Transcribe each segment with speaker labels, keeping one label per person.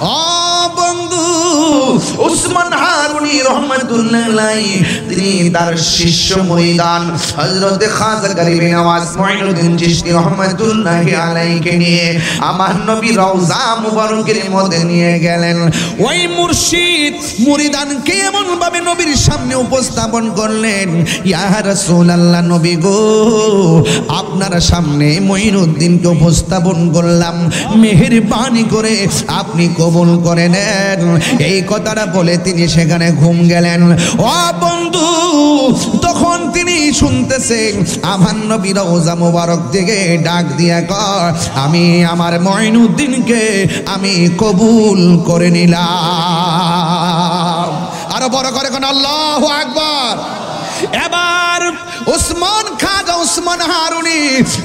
Speaker 1: ও বন্ধু, উসমান হারুনি রহমাতুল্লাহ আলাইহি তিনি তার শিষ্য মুরিদান হযরত খাজা গরিবে নওয়াজ মুঈনুদ্দিন চিশতি রহমাতুল্লাহ আলাইহিকে নিয়ে আমার নবী রওজা মুবারকের মধ্যে নিয়ে গেলেন। ওই মুর্শিদ মুরিদানকে এমন ভাবে নবীর সামনে উপস্থাপন করলেন, ইয়া রাসূলুল্লাহ, নবী গো, আপনার সামনে মুঈনুদ্দিনকে উপস্থাপন করলাম, মেহেরবানি করে আপনি কবুল করে নেন। এই কথাটা বলে তিনি সেখানে ঘুম গেলেন। ও বন্ধু, তখন তিনি শুনতেছেন আমার নবী রওজা মুবারক থেকে ডাক দিয়া কর, আমি আমার মুঈনুদ্দিনকে আমি কবুল করে নিলাম। আরো বড় করে কোন আল্লাহু আকবার। এবার উসমান খাজা উসমান হারুনি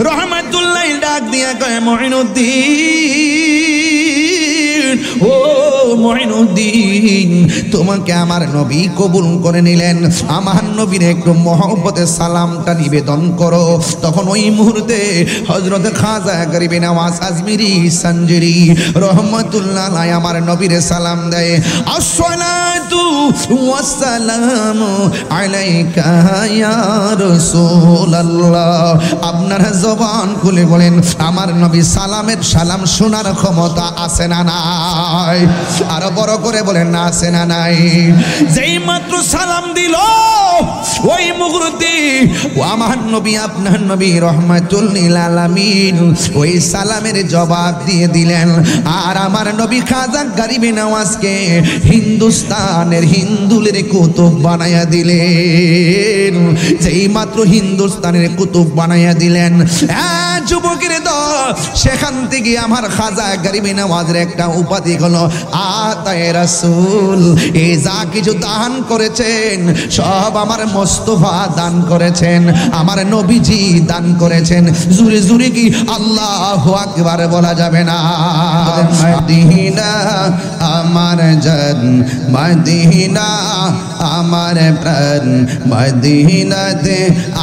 Speaker 1: রহমাতুল্লাহ ডাক দিয়া কয়, মুঈনুদ্দিন, ও মুঈনুদ্দিন, তোমাকে আমার নবী কবুল করে নিলেন, আমার নবীর একটু মহব্বতে সালামটা নিবেদন করো। তখন ওই মুহূর্তে হযরত খাজা গরিবে নওয়াজ আজমিরি সঞ্জরি রহমাতুল্লাহ আলাইহি আমার নবীর সালাম দেয়, আসসালাতু ওয়াসসালামু আলাইকা ইয়া রাসূলুল্লাহ। আপনারা জবান খুলে বলেন, আমার নবী সালামের সালাম শোনার ক্ষমতা আছে না নাই? আরো বড় করে বলেন, না আছে না নাই? যেই মাত্র সালাম দিল ওই মুহূর্তে আমার নবী আপনার নবী রাহমাতুল লিল আলামিন ওই সালামের জবাব দিয়ে দিলেন। আর আমার নবী খাজা গরিবে নওয়াজকে হিন্দুস্তানের হিন্দুলের কুতুব বানায়া দিলেন। যেই মাত্র হিন্দুস্তানের কুতুব বানায়া দিলেন, যুবকের দল, সেখান থেকে আমার খাজা গরিবে নওয়াজের একটা উপাধি হলো আতায়ে রাসূল। এই যা কিছু দান করেছেন সব আমার মোস্তফা দান করেছেন, আমার নবীজি দান করেছেন। জুরে জুরে কি আল্লাহু আকবার বলা যাবে না? মদিনা আমার জান, মদিনা আমার প্রাণ, মদিনাতে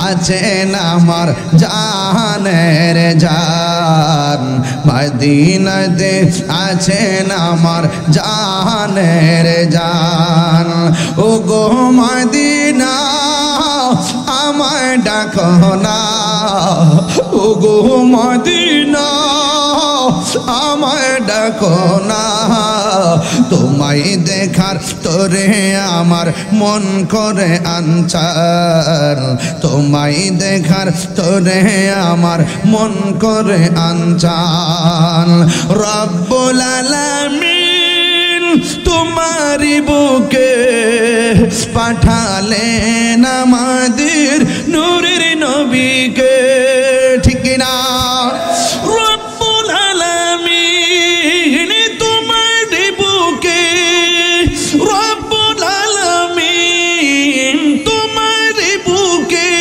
Speaker 1: আছেন আমার জানের জান, মদিনাতে আছেন আমার জানের জান। ও গো মদিনা আমায় ডাকো না, ও গো মদিনা আমায় ডাকো না, তোমায় দেখার তোরে আমার মন করে আনচার, তোমায় দেখার তোরে আমার মন করে আনচার। রব্বুল আলামিন তোমারি বুকে পাঠালেন আমাদের নূরের নবীকে, ঠিক না? রব্বুল আলামিন তোমারি বুকে, রব্বুল আলামিন তোমারি বুকে,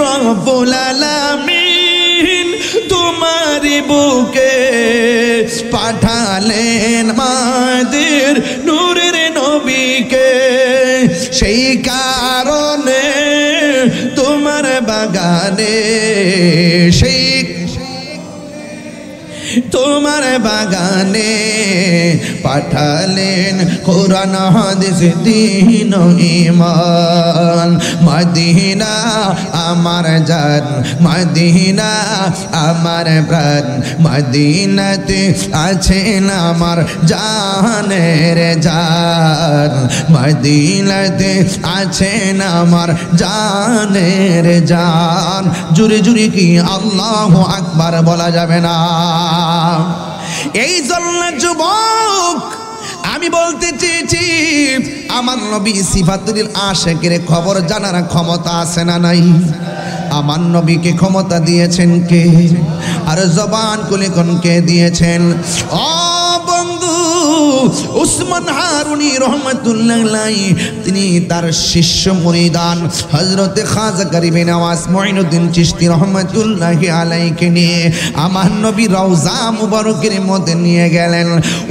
Speaker 1: রব্বুল আলামিন তোমারি বুকে পাঠালেন আমাদের নূরের নবীকে। সেই কারণে তোমার বাগানে, সেই তোমার বাগানে পাঠালেন কোরআন হাদিস দ্বীন ও ঈমান। মদিনা আমার জান, মদিনা আমার প্রাণ, মদিনাতে আছেন আমার জানের জান, মদিনাতে আছেন আমার জানের জান। জুরে জুরে কি আল্লাহু আকবার বলা যাবে না? এই জন্য যুবক আমি বলতে চেয়েছি, আমার নবী সিফাতুল আশিকের খবর জানার ক্ষমতা আছে না নাই? আমার নবীকে ক্ষমতা দিয়েছেন কে? আর জবান খুলে কোন কে দিয়েছেন? ও বন্ধু, উসমান হারুনি রহমাতুল্লাহ আলাইহি তিনি তার শিষ্য মুরিদান হযরত খাজা গরিবে নওয়াজ মুঈনুদ্দিন চিশতি রহমাতুল্লাহি আলাইহিকে নিয়ে আমার নবী রওজা মুবারকের মধ্যে নিয়ে গেলেন।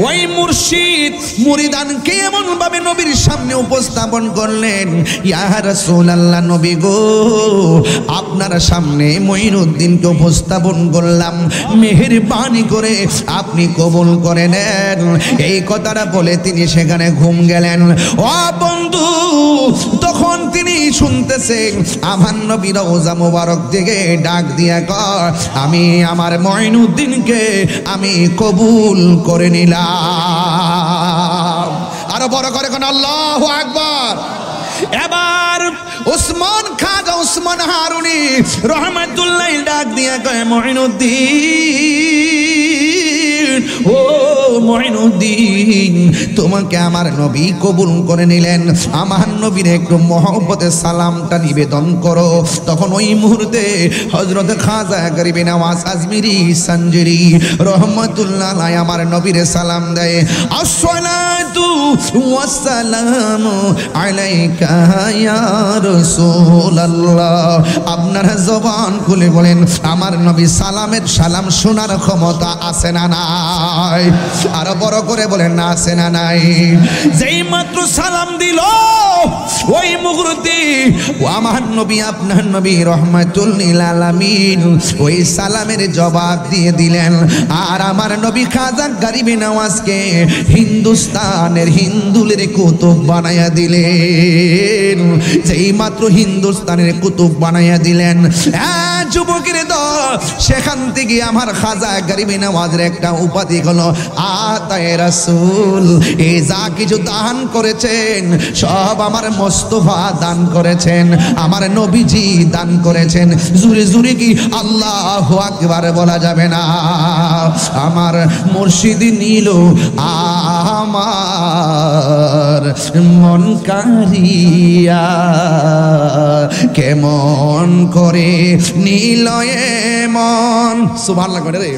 Speaker 1: ওই মুর্শিদ মুরিদানকে এমন ভাবে নবীর সামনে উপস্থাপন করলেন, ইয়া রাসূলুল্লাহ নবী গো, আপনার সামনে মুঈনুদ্দিনকে উপস্থাপন করলাম, মেহেরবানি করে আপনি কবুল করে নেন। এই কথাটা বলে তিনি সেখানে ঘুম গেলেন। ও বন্ধু, তখন তিনি শুনতেছেন আমার নবী রওজা মুবারক থেকে ডাক দিয়া কর, আমি আমার মুঈনুদ্দিনকে আমি কবুল করে নিলাম। আরো বড় করে কোন আল্লাহু আকবার। এবার ওসমান খাজা ওসমান হারুনি রহমাতুল্লাহ ডাক দিয়া কয়, মুঈনুদ্দিন, ও মুঈনুদ্দিন, তোমাকে আমার নবী কবুল করে নিলেন, আমার নবীর একটু মহব্বতের সালামটা নিবেদন করো। তখন ওই মুহূর্তে হযরত খাজা গরিবে নওয়াজ আজমিরি সঞ্জরি রহমাতুল্লাহ আলাইহি আমার নবীর সালাম দেয়, আসসালাতু ওয়াসসালামু আলাইকা ইয়া রাসূলুল্লাহ। আপনারা জবান খুলে বলেন, আমার নবী সালামের সালাম শোনার ক্ষমতা আছে না নাই? আরো বড় করে বলেন, না আছে না নাই? যেই মাত্র সালাম দিল ওই মুহূর্তে ও আমার নবী আপনার নবী রাহমাতুল লিল আলামিন ওই সালামের জবাব দিয়ে দিলেন। আর আমার নবী খাজা গরিবে নওয়াজকে হিন্দুস্তানের হিন্দুলের কুতুব বানায়া দিলেন। যেই মাত্র হিন্দুস্তানের কুতুব বানায়া দিলেন, যুবকের দল, সেখান থেকে আমার খাজা গরিবে নওয়াজের একটা উপাধি হলো আতায়ে রাসূল। এই যা কিছু দান করেছেন সব আমার মোস্তফা দান করেছেন, আমার নবীজি দান করেছেন। জুরে জুরে কি আল্লাহু আকবার বলা যাবে না? আমার মুর্শিদ নিল আমার মন কারিয়া, কেমন করে নিল মন, সুবহানাল্লাহ করে রে,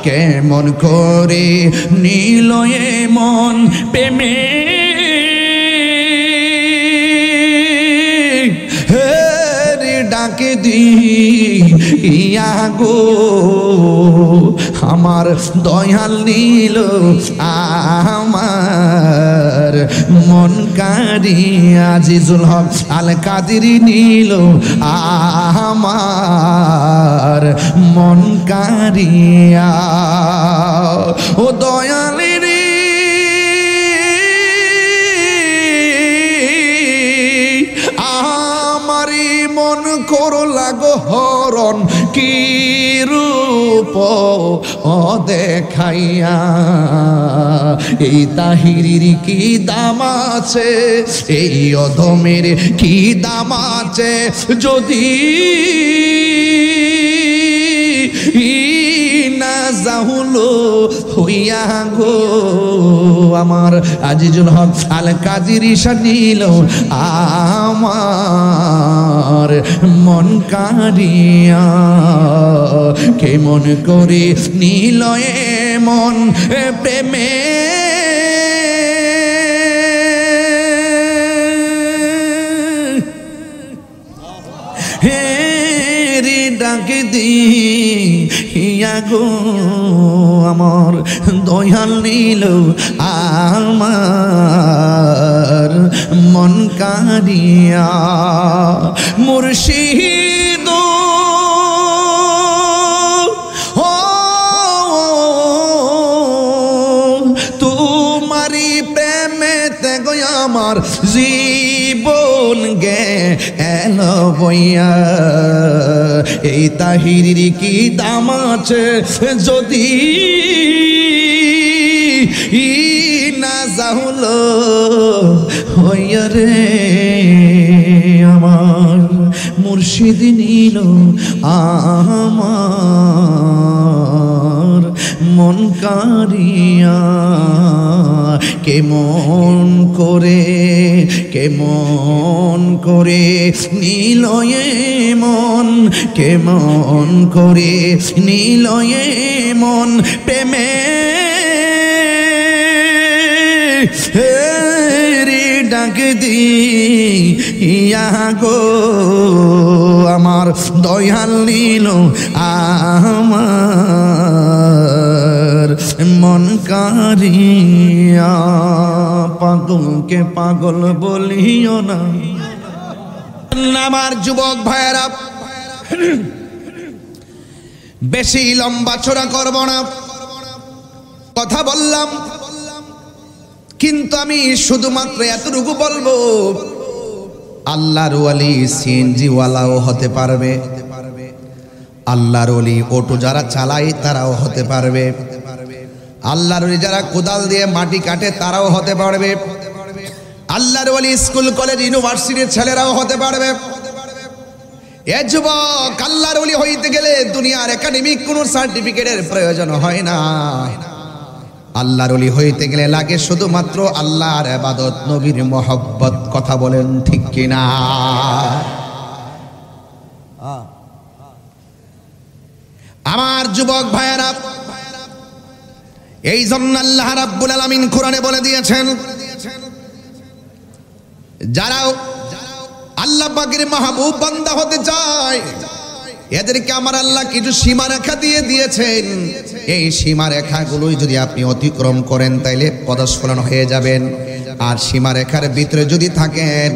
Speaker 1: কেমন করে নিল মন প্রেমে ডাকে দিয়া গো, আমার দয়াল নিল আমার মন কারিয়া। আজিজুল হক আল কাদেরী নিল আমার মন কারিয়া। ও দয়ালের আমারি মন করলা গো হরণ, কি রূপ ও দেখাইয়া। এই তাহিরির কি দাম আছে, এই অধমের কি দাম আছে, যদি না যাহুলো হইয়া গো। আমার আজিজুল হক আল কাদেরী নিল আমার মন কারিয়া, কেমন করে নিল মন প্রেমে ডাকে দিয়া গো, আমার দয়াল নিল আমার মন কারিয়া। মুর্শিদ তোমারি প্রেমেতে গো আমার জীবন গেল বইয়া। এই তাহিরির কি দাম আছে, যদি না যাহলো হইয়া রে। আমার মুর্শিদ নিল আমার মন কারিয়া, কেমন করে নিল মন, কেমন করে নিল মন প্রেমে রে ডাক দিয়া গো আমার দয়াল নীল আমার মন কারিয়া পাগলকে পাগল বলিও না। আমার যুবক ভাইয়েরা, বেশি লম্বা চড়া করব না, কথা বললাম কিন্তু আমি শুধুমাত্র এতটুকু বলবো, আল্লাহর ওয়ালি সিএনজি ওয়ালাও হতে পারবে, আল্লাহর ওয়ালি অটো যারা চালায় তারাও হতে পারবে, আল্লাহর ওয়ালি যারা কোদাল দিয়ে মাটি কাটে তারাও হতে পারবে, আল্লাহর ওয়ালি স্কুল কলেজ ইউনিভার্সিটির ছেলেরাও হতে পারবে। এ যুবক, আল্লাহর ওয়ালি হইতে গেলে দুনিয়ার একাডেমিক কোনো সার্টিফিকেটের প্রয়োজন হয় না। আল্লাহর ওলি হইতে গেলে লাগে শুধুমাত্র আল্লাহর ইবাদত, নবীর মহব্বত। কথা বলেন ঠিক কিনা? আমার যুবক ভাইয়েরা, এই জন্য আল্লাহ রাব্বুল আলামিন কোরআনে বলে দিয়েছেন, যারা আল্লাহ পাকের মাহবুব বান্দা হতে চায় এদেরকে আমার আল্লাহ কিছু সীমারেখা দিয়ে দিয়েছেন। এই সীমারেখাগুলোই যদি আপনি অতিক্রম করেন তাইলে পদস্খলন হয়ে যাবেন, আর সীমারেখার ভিতরে যদি থাকেন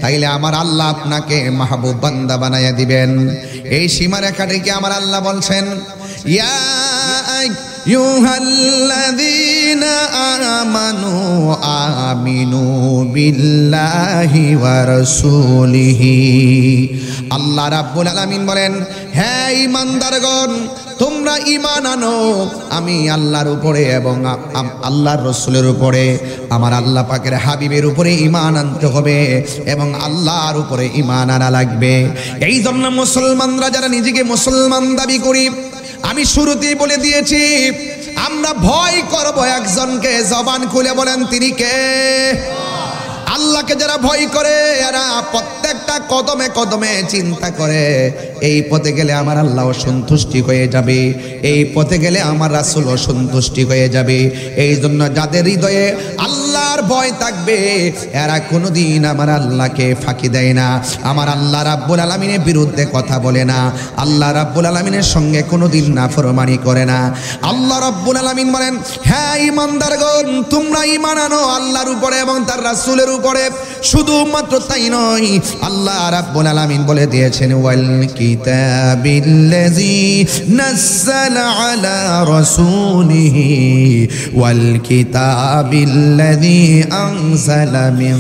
Speaker 1: তাইলে আমার আল্লাহ আপনাকে মাহবুব বান্দা বানাইয়া দিবেন। এই সীমারেখাটিকে আমার আল্লাহ বলছেন, ইয়া আইয়ুহাল্লাযীনা আমানু আমিনু বিল্লাহি ওয়া রাসূলিহি। আল্লাহ রাব্বুল আলামিন বলেন, হে ঈমানদারগণ, তোমরা ঈমান আনো আমি আল্লাহর উপরে এবং আল্লাহর রাসূলের উপরে, আমার আল্লাহ পাকের হাবিবের উপরে ঈমান আনতে হবে এবং আল্লাহর উপরে ঈমান আনা লাগবে। এই জন্য মুসলমানরা যারা নিজেকে মুসলমান দাবি করি, আমি শুরুতেই বলে দিয়েছি, আমরা ভয় করব একজনকে। জবান খুলে বলেন তিনি কে? আল্লাহকে যারা ভয় করে এরা প্রত্যেকটা কদমে কদমে চিন্তা করে এই পথে গেলে আমার আল্লাহ সন্তুষ্টি হয়ে যাবে, এই পথে গেলে আমার রাসূল সন্তুষ্টি হয়ে যাবে। এই জন্য যাদের হৃদয়ে আল্লাহর ভয় থাকবে এরা কোনোদিন আমার আল্লাহকে ফাঁকি দেয় না, আমার আল্লাহ রাব্বুল আলামিনের বিরুদ্ধে কথা বলে না, আল্লাহ রাব্বুল আলামিনের সঙ্গে কোনোদিন নাফরমানি করে না। আল্লাহ রাব্বুল আলামিন বলেন, হ্যাঁ ঈমানদারগণ, তোমরা ঈমান আনো আল্লাহর উপরে এবং তার রাসূলের উপরে। শুধুমাত্র তাই নয়, আল্লাহ রাব্বুল আলামিন বলে দিয়েছেন, ওয়াল কিতাবিল্লাযী নাযালা আলা রাসূলিহি ওয়াল কিতাবিল্লাযী আনজালা মিন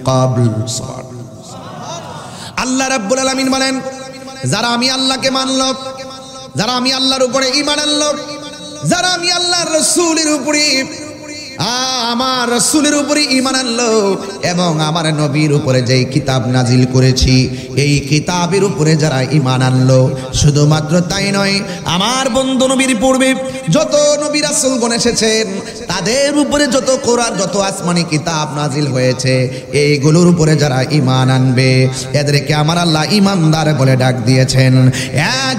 Speaker 1: ক্বাবল। আল্লাহ রাব্বুল আলামিন বলেন, যারা আমি আল্লাহকে মানল, যারা আমি আল্লাহর উপরে ঈমান আনলো, যারা আমি আল্লাহর রাসূলের উপরে আমার রাসূলের উপরে ঈমান আনলো এবং আমার নবীর উপরে যেই কিতাব নাজিল করেছি এই কিতাবের উপরে যারা ঈমান আনলো, শুধুমাত্র তাই নয়, আমার বন্ধু নবীর পূর্বে যত নবী রাসূলগণ এসেছেন তাদের উপরে যত কোরআন, যত আসমানি কিতাব নাজিল হয়েছে এইগুলোর উপরে যারা ঈমান আনবে এদেরকে আমার আল্লাহ ঈমানদার বলে ডাক দিয়েছেন।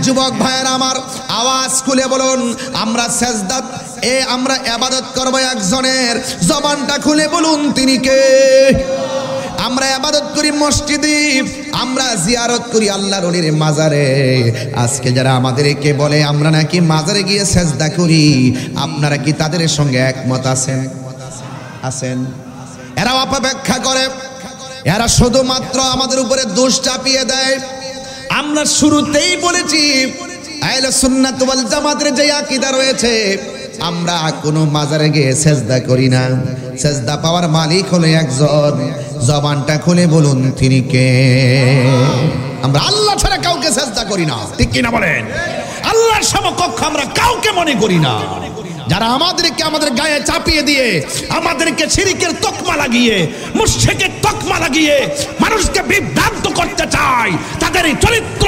Speaker 1: যুবক ভাইয়েরা আমার, আওয়াজ খুলে বলুন, আমরা সাজদা আমরা ইবাদত করব একজনের, জবানটা খুলে বলুন তিনি কে? আমরা ইবাদত করি মসজিদে, আমরা জিয়ারত করি আল্লাহর ওলির মাজারে। আজকে যারা আমাদেরকে বলে আমরা নাকি মাজারে গিয়ে সাজদা করি, আপনারা কি তাদের সঙ্গে একমত আছেন? আছেন? এরা অপব্যাখ্যা করে, এরা শুধুমাত্র আমাদের উপরে দোষ চাপিয়ে দেয়। আমরা শুরুতেই বলেছি আহলে সুন্নাত ওয়াল জামাতের যে আকীদা রয়েছে, আমরা কোনো মাজারে গিয়ে সেজদা করি না, সেজদা পাওয়ার মালিক হলো একজন। জবানটা খুলে বলুন তিনি কে? আমরা আল্লাহ ছাড়া কাউকে সেজদা করি না, ঠিক কিনা বলেন? আল্লাহর সমকক্ষ আমরা কাউকে মনে করি না। যারা আমাদেরকে আমাদের গায়ে চাপিয়ে দিয়ে আমাদেরকে শিরকের তকমা লাগিয়ে, মুশরিকের তকমা লাগিয়ে মানুষকে বিভ্রান্ত করতে চায়, তাদের এই চরিত্র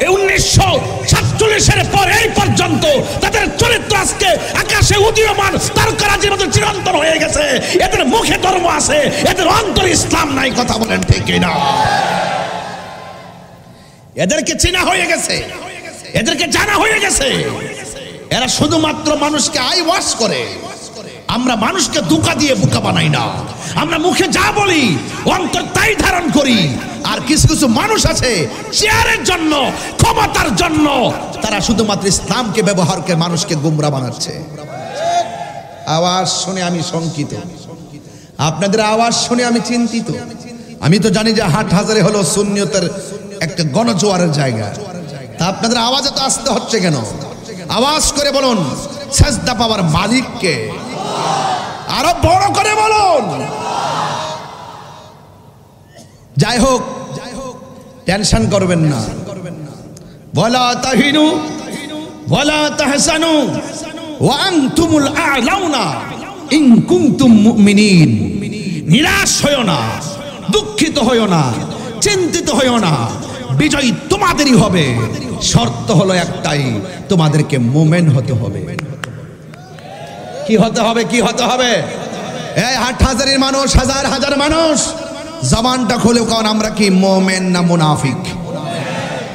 Speaker 1: 1947-এর পর এই পর্যন্ত তাদের চরিত্র আজকে আকাশে উদীয়মান তারকারাজির মতো চিরন্তন হয়ে গেছে। এদের মুখে ধর্ম আছে, এদের অন্তরে ইসলাম নাই। কথা বলেন ঠিক কিনা? এদেরকে চেনা হয়ে গেছে, এদেরকে জানা হয়ে গেছে। এরা শুধুমাত্র মানুষকে আই ওয়াশ করে,
Speaker 2: আমরা মানুষকে ধোঁকা দিয়ে বোকা বানাই না। আমরা মুখে যা বলি অন্তর তাই ধারণ করি। আর কিছু কিছু মানুষ আছে চেয়ারের জন্য, ক্ষমতার জন্য তারা শুধুমাত্র ইসলামকে ব্যবহার করে মানুষকে গুমরা বানাচ্ছে। আওয়াজ শুনে আমি শঙ্কিত, আপনাদের আওয়াজ শুনে আমি চিন্তিত। আমি তো জানি যে হাটহাজারী হলো সুন্নিয়তের একটা গণজোয়ারের জায়গা, তা আপনাদের আওয়াজ এত আসতে হচ্ছে কেন? আওয়াজ করে বলুন সেজদা পাওয়ার মালিককে, আরো বড় করে বলুন। যাই হোক, টেনশন করবেন না। ওয়ালা তাহিনু ওয়ালা তাহসানু ওয়া আনতুমুল আ'লাউনা ইন কুনতুম মুমিনিন। নিরাশ হয়ো না, দুঃখিত হয়ো না, চিন্তিত হয়ো না, বিজয় তোমাদেরই হবে। শর্ত হলো একটাই, তোমাদেরকে মুমিন হতে হবে। কি হতে হবে? কি হতে হবে? এই হাটহাজারীর মানুষ, হাজার হাজার মানুষ জবানটা খুলে কারণ আমরা কি মুমিন না মুনাফিক?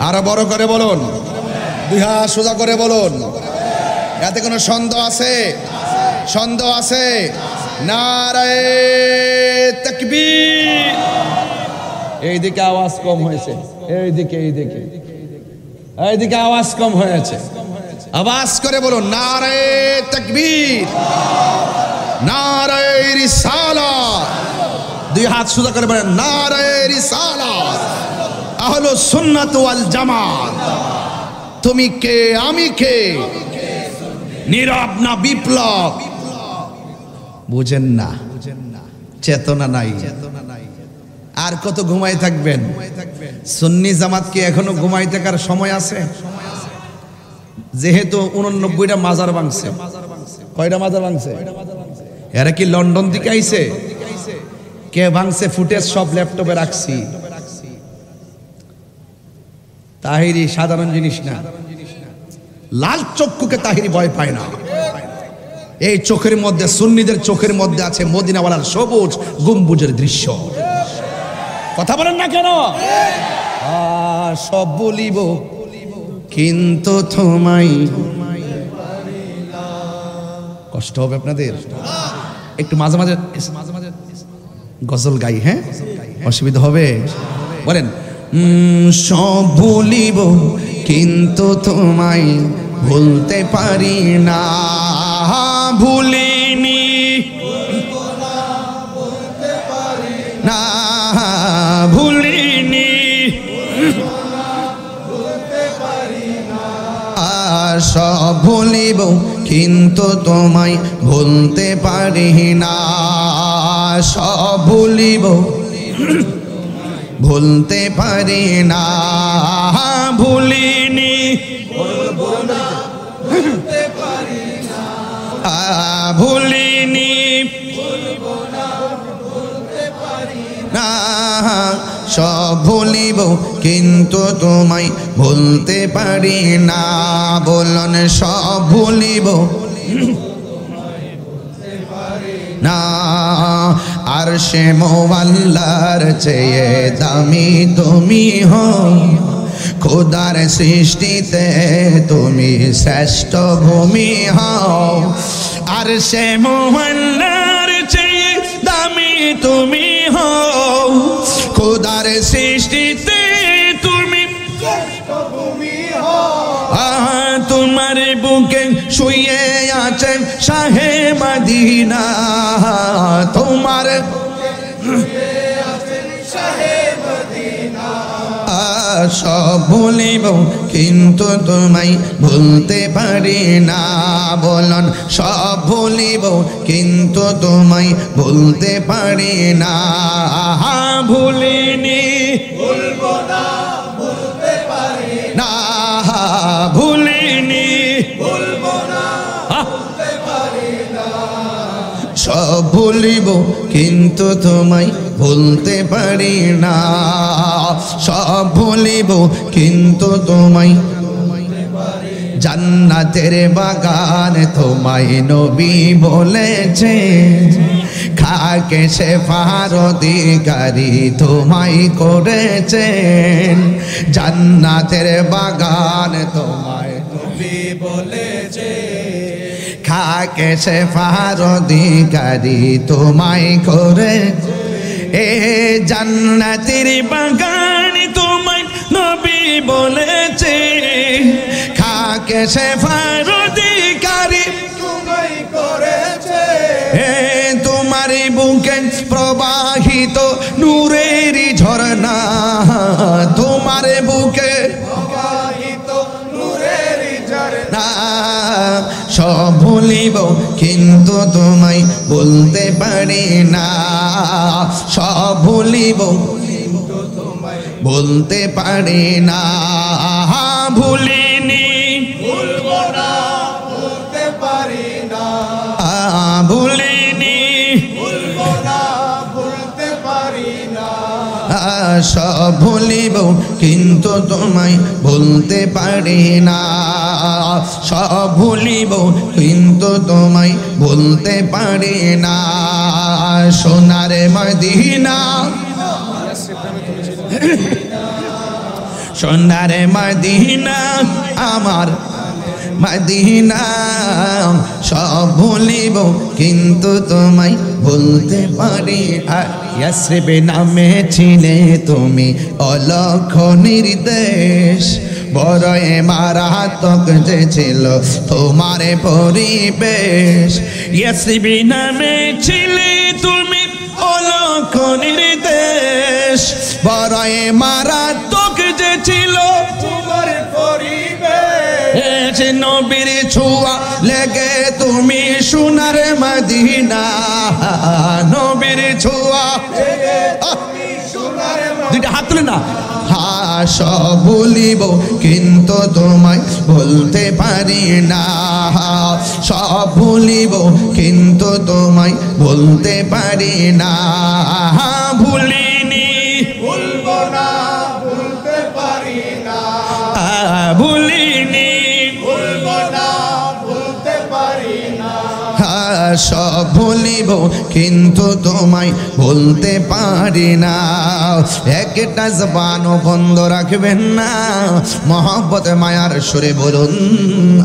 Speaker 2: আরো বড় করে বলুন, দুই হাত সোজা করে বলুন। এতে কোনো সন্দেহ আছে? সন্দেহ আছে? নারায়ে তাকবীর। এইদিকে আওয়াজ কম হয়েছে, এইদিকে এইদিকে এইদিকে আওয়াজ কম হয়েছে। আওয়াজ করে বলুন নারায়ে তাকবীর, নারায়ে রিসালাত। দুই হাত সোজা করে বলেন নারায়ে রিসালাত। আহলুস সুন্নাত ওয়াল জামাত। তুমি কে, আমি কে? নীরব না বিপ্লব? বুঝেন না, চেতনা নাই। আর কত ঘুমাই থাকবেন? সুন্নি জামাত কি এখনো ঘুমাই থাকার সময় আছে? যেহেতু 89টা মাজার ভাঙছে। কয়টা মাজার ভাঙছে? এরা কি লন্ডন থেকে আইছে? কে ভাঙছে? ফুটেজ সব ল্যাপটপে রাখছি। তাহিরি সাধারণ জিনিস না। লাল চক্ষুকে তাহিরি ভয় পায় না। এই চোখের মধ্যে, সুন্নিদের চোখের মধ্যে আছে মদিনাওয়ালার সবুজ গম্বুজের দৃশ্য। কথা বলেন না কেন? সব বলিব কিন্তু তোমায়। কষ্ট হবে আপনাদের একটু, মাঝে মাঝে গজল গাই, হ্যাঁ অসুবিধা হবে? বলেন সব ভুলিব কিন্তু তোমায় ভুলতে পারি না। ভুলিনি না, ভুলিনি সব ভুলিব কিন্তু তোমায় ভুলতে পারি না। সব ভুলিব ভুলতে পারি না। ভুলিনি ভুলিনি না। সব ভুলিব কিন্তু তোমায় ভুলতে পারি না। বলুন সব ভুলিব না। আরশে মুআল্লার চেয়ে দামি তুমি হো, খোদার সৃষ্টিতে তুমি শ্রেষ্ঠ ভূমি হও। আরশে মুআল্লার চেয়ে দামি তুমি হও, খোদার সৃষ্টিতে তুমি শ্রেষ্ঠ ভূমি হও। তোমার বুকে শুয়ে আছেন শাহে মদিনা। তোমার সব ভুলিব কিন্তু তোমায় ভুলতে পারি না। বলুন সব ভুলিব কিন্তু তোমায় ভুলতে পারি না। ভুলিনি ভুলবো না, ভুলতে পারি না। ভুলিনি ভুলবো না, ভুলতে পারি না। সব ভুলিব কিন্তু তোমায় ভুলতে পারি না। সব ভুলিব কিন্তু তোমায়। জান্নাতের বাগান তোমায় নবী বলেছে, খাকে শেফার অধিকারী তোমায় করেছেন। জান্নাতের বাগান তোমায় নবী বলেছে, খাকে শেফার অধিকারী তোমায় করে এ জান্নাতের বাগান তোমায় নবী বলেছে খাকে শেফার অধিকারী তোমায় করেছে এ তোমার বুকে প্রবাহিত নূরের ঝরনা তোমার বুকে প্রবাহিত নূরের ঝরনা সব ভুলিব কিন্তু তোমায় বলতে পারি না সব ভুলিব কিন্তু তোমায় বলতে পারি না ভুলিনি ভুলবো না বলতে পারি না ভুলিনি ভুলবো না বলতে পারি না সব ভুলিব কিন্তু তোমায় বলতে পারি না সব ভুলিব কিন্তু তোমায় বলতে পারি না সোনার মদিনা সোনার মদিনা আমার মদিনা সব ভুলিব কিন্তু তোমায় বলতে পারি ইয়াসরিব নামে ছিলে তুমি অলক্ষ নির্দেশ বড় মারাত্মক যে ছিল তোমার পরিবেশ ইয়াসরিব নামে ছিলে তুমি অলক্ষ নির্দেশ বড় মারাত্মক যে ছিল তোমার পরিবেশ নবীর ছোঁয়া লেগে তুমি সোনার মদিনা নবীর ছোঁয়া লেগে তুমি সোনার মদিনা দুইটা হাত তুলে না সব ভুলিব কিন্তু তোমায় বলতে পারি না সব ভুলিব কিন্তু তোমায় বলতে পারি না ভুলিনি ভুলবো না বলতে পারি না ভুলিনি ভুলবো না বলতে পারি না সব ভুলিব কিন্তু তোমায় বলতে পারি না একটা জবানও বন্ধ রাখবেন না মহব্বতে মায়ার সুরে বলুন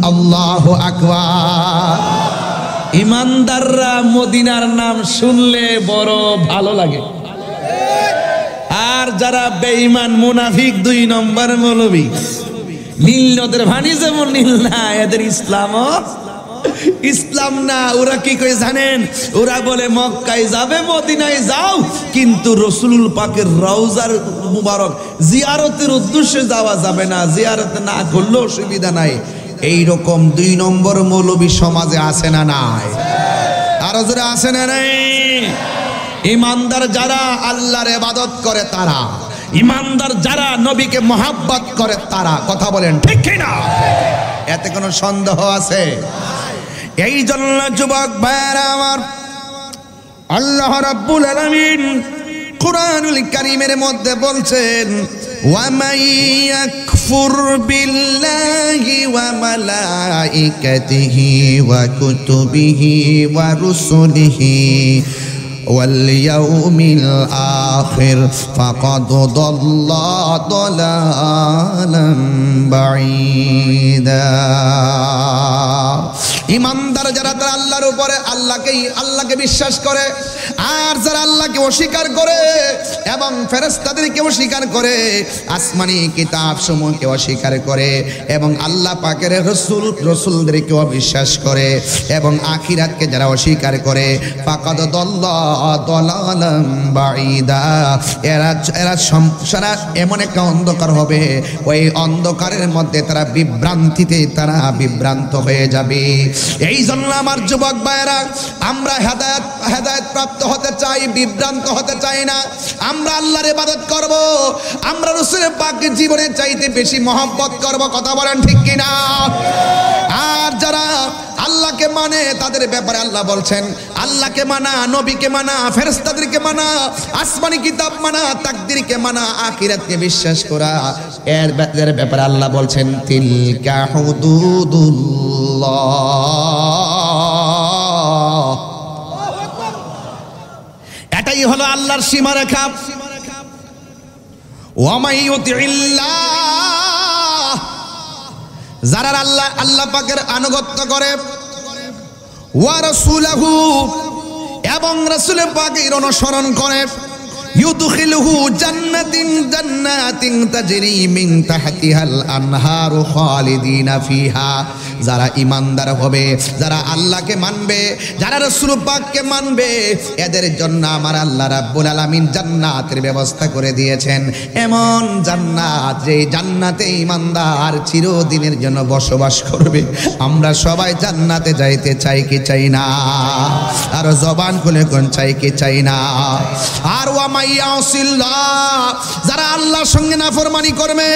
Speaker 2: আল্লাহু আকবার ইমানদাররা মদিনার নাম শুনলে বড় ভালো লাগে আর যারা বেঈমান মুনাফিক 2 নম্বর মৌলবী নীল নদের পানি যেমন নীল না এদের ইসলাম না ওরা কি করে জানেন ওরা বলে মক্কায় যাবে মদিনায় যাও কিন্তু রাসূলুল পাকের রওজার মুবারক জিয়ারতের উদ্দেশ্যে যাওয়া যাবে না জিয়ারত না করলেও অসুবিধা নাই এই রকম 2 নম্বর মৌলবী সমাজে আছে না নাই আর যারা আছে না নাই ইমানদার যারা আল্লাহর ইবাদত করে তারা ইমানদার যারা নবীকে মহব্বত করে তারা কথা বলেন ঠিক কি না এতে কোনো সন্দেহ আছে এই জন্য যুবক ভাইরা আমার আল্লাহ রাব্বুল আলামিন কুরআনুল কারীমের মধ্যে বলছেন ওয়া মান ইয়াকফুর বিল্লাহি ওয়া মালাইকাতিহি ওয়া কুতুবিহি ওয়া রুসুলিহি واليوم الآخر فقد ضل ضلالا بعيدا ইমানদার যারা তারা আল্লাহর উপরে আল্লাহকে বিশ্বাস করে আর যারা আল্লাহকে অস্বীকার করে এবং ফেরেশতাদেরকে অস্বীকার করে আসমানি কিতাব সমূহকে অস্বীকার করে এবং আল্লাহ পাকের রাসূলদেরকে অবিশ্বাস করে এবং আখিরাতকে যারা অস্বীকার করে ফাকাদ দাল্লা দালালাম বাঈদা এরা সংসারা এমন একটা অন্ধকার হবে ওই অন্ধকারের মধ্যে তারা বিভ্রান্ত হয়ে যাবে এই জন্য আমার যুবক ভাইরা আমরা হেদায়েত প্রাপ্ত হতে চাই বিভ্রান্ত হতে চাই না আমরা আল্লাহর ইবাদত করব আমরা রাসূলের পাকের জীবনের চাইতে বেশি মহব্বত করব কথা বলেন ঠিক কি না আর যারা আল্লাহকে মানে তাদের ব্যাপারে আল্লাহ বলছেন আল্লাহকে মানা নবীকে মানা ফেরেশতাদেরকে মানা আসমানি কিতাব মানা তাকদীরকে মানা আখিরাতকে বিশ্বাস করা এর ব্যাপারে আল্লাহ বলছেন তিলকা হুদুদুল্লাহ এটাই হলো আল্লাহর সীমারেখা ওয়া মাইয়ুতিল্লাহ যারা আল্লাহ পাকের আনুগত্য করে ওয়া রাসূলহু এবং রাসূল পাকের অনুসরণ করে ইউদখিলুহু জান্নাতিন তাজরি মিন তাহতিহাল আনহারু খালিদিনা ফিহা। যারা ইমানদার হবে, যারা আল্লাহকে মানবে, যারা রাসূল পাককে মানবে, এদের জন্য আমার আল্লাহ রাব্বুল আলামিন জান্নাতের ব্যবস্থা করে দিয়েছেন। এমন জান্নাত, যে জান্নাতে ইমানদার চিরদিনের জন্য বসবাস করবে। আমরা সবাই জান্নাতে যাইতে চাই কি চাই না? আর জবান খুলে কোন চাই কি চাই না? আর যারা আল্লাহর সঙ্গে নাফরমানি করবে,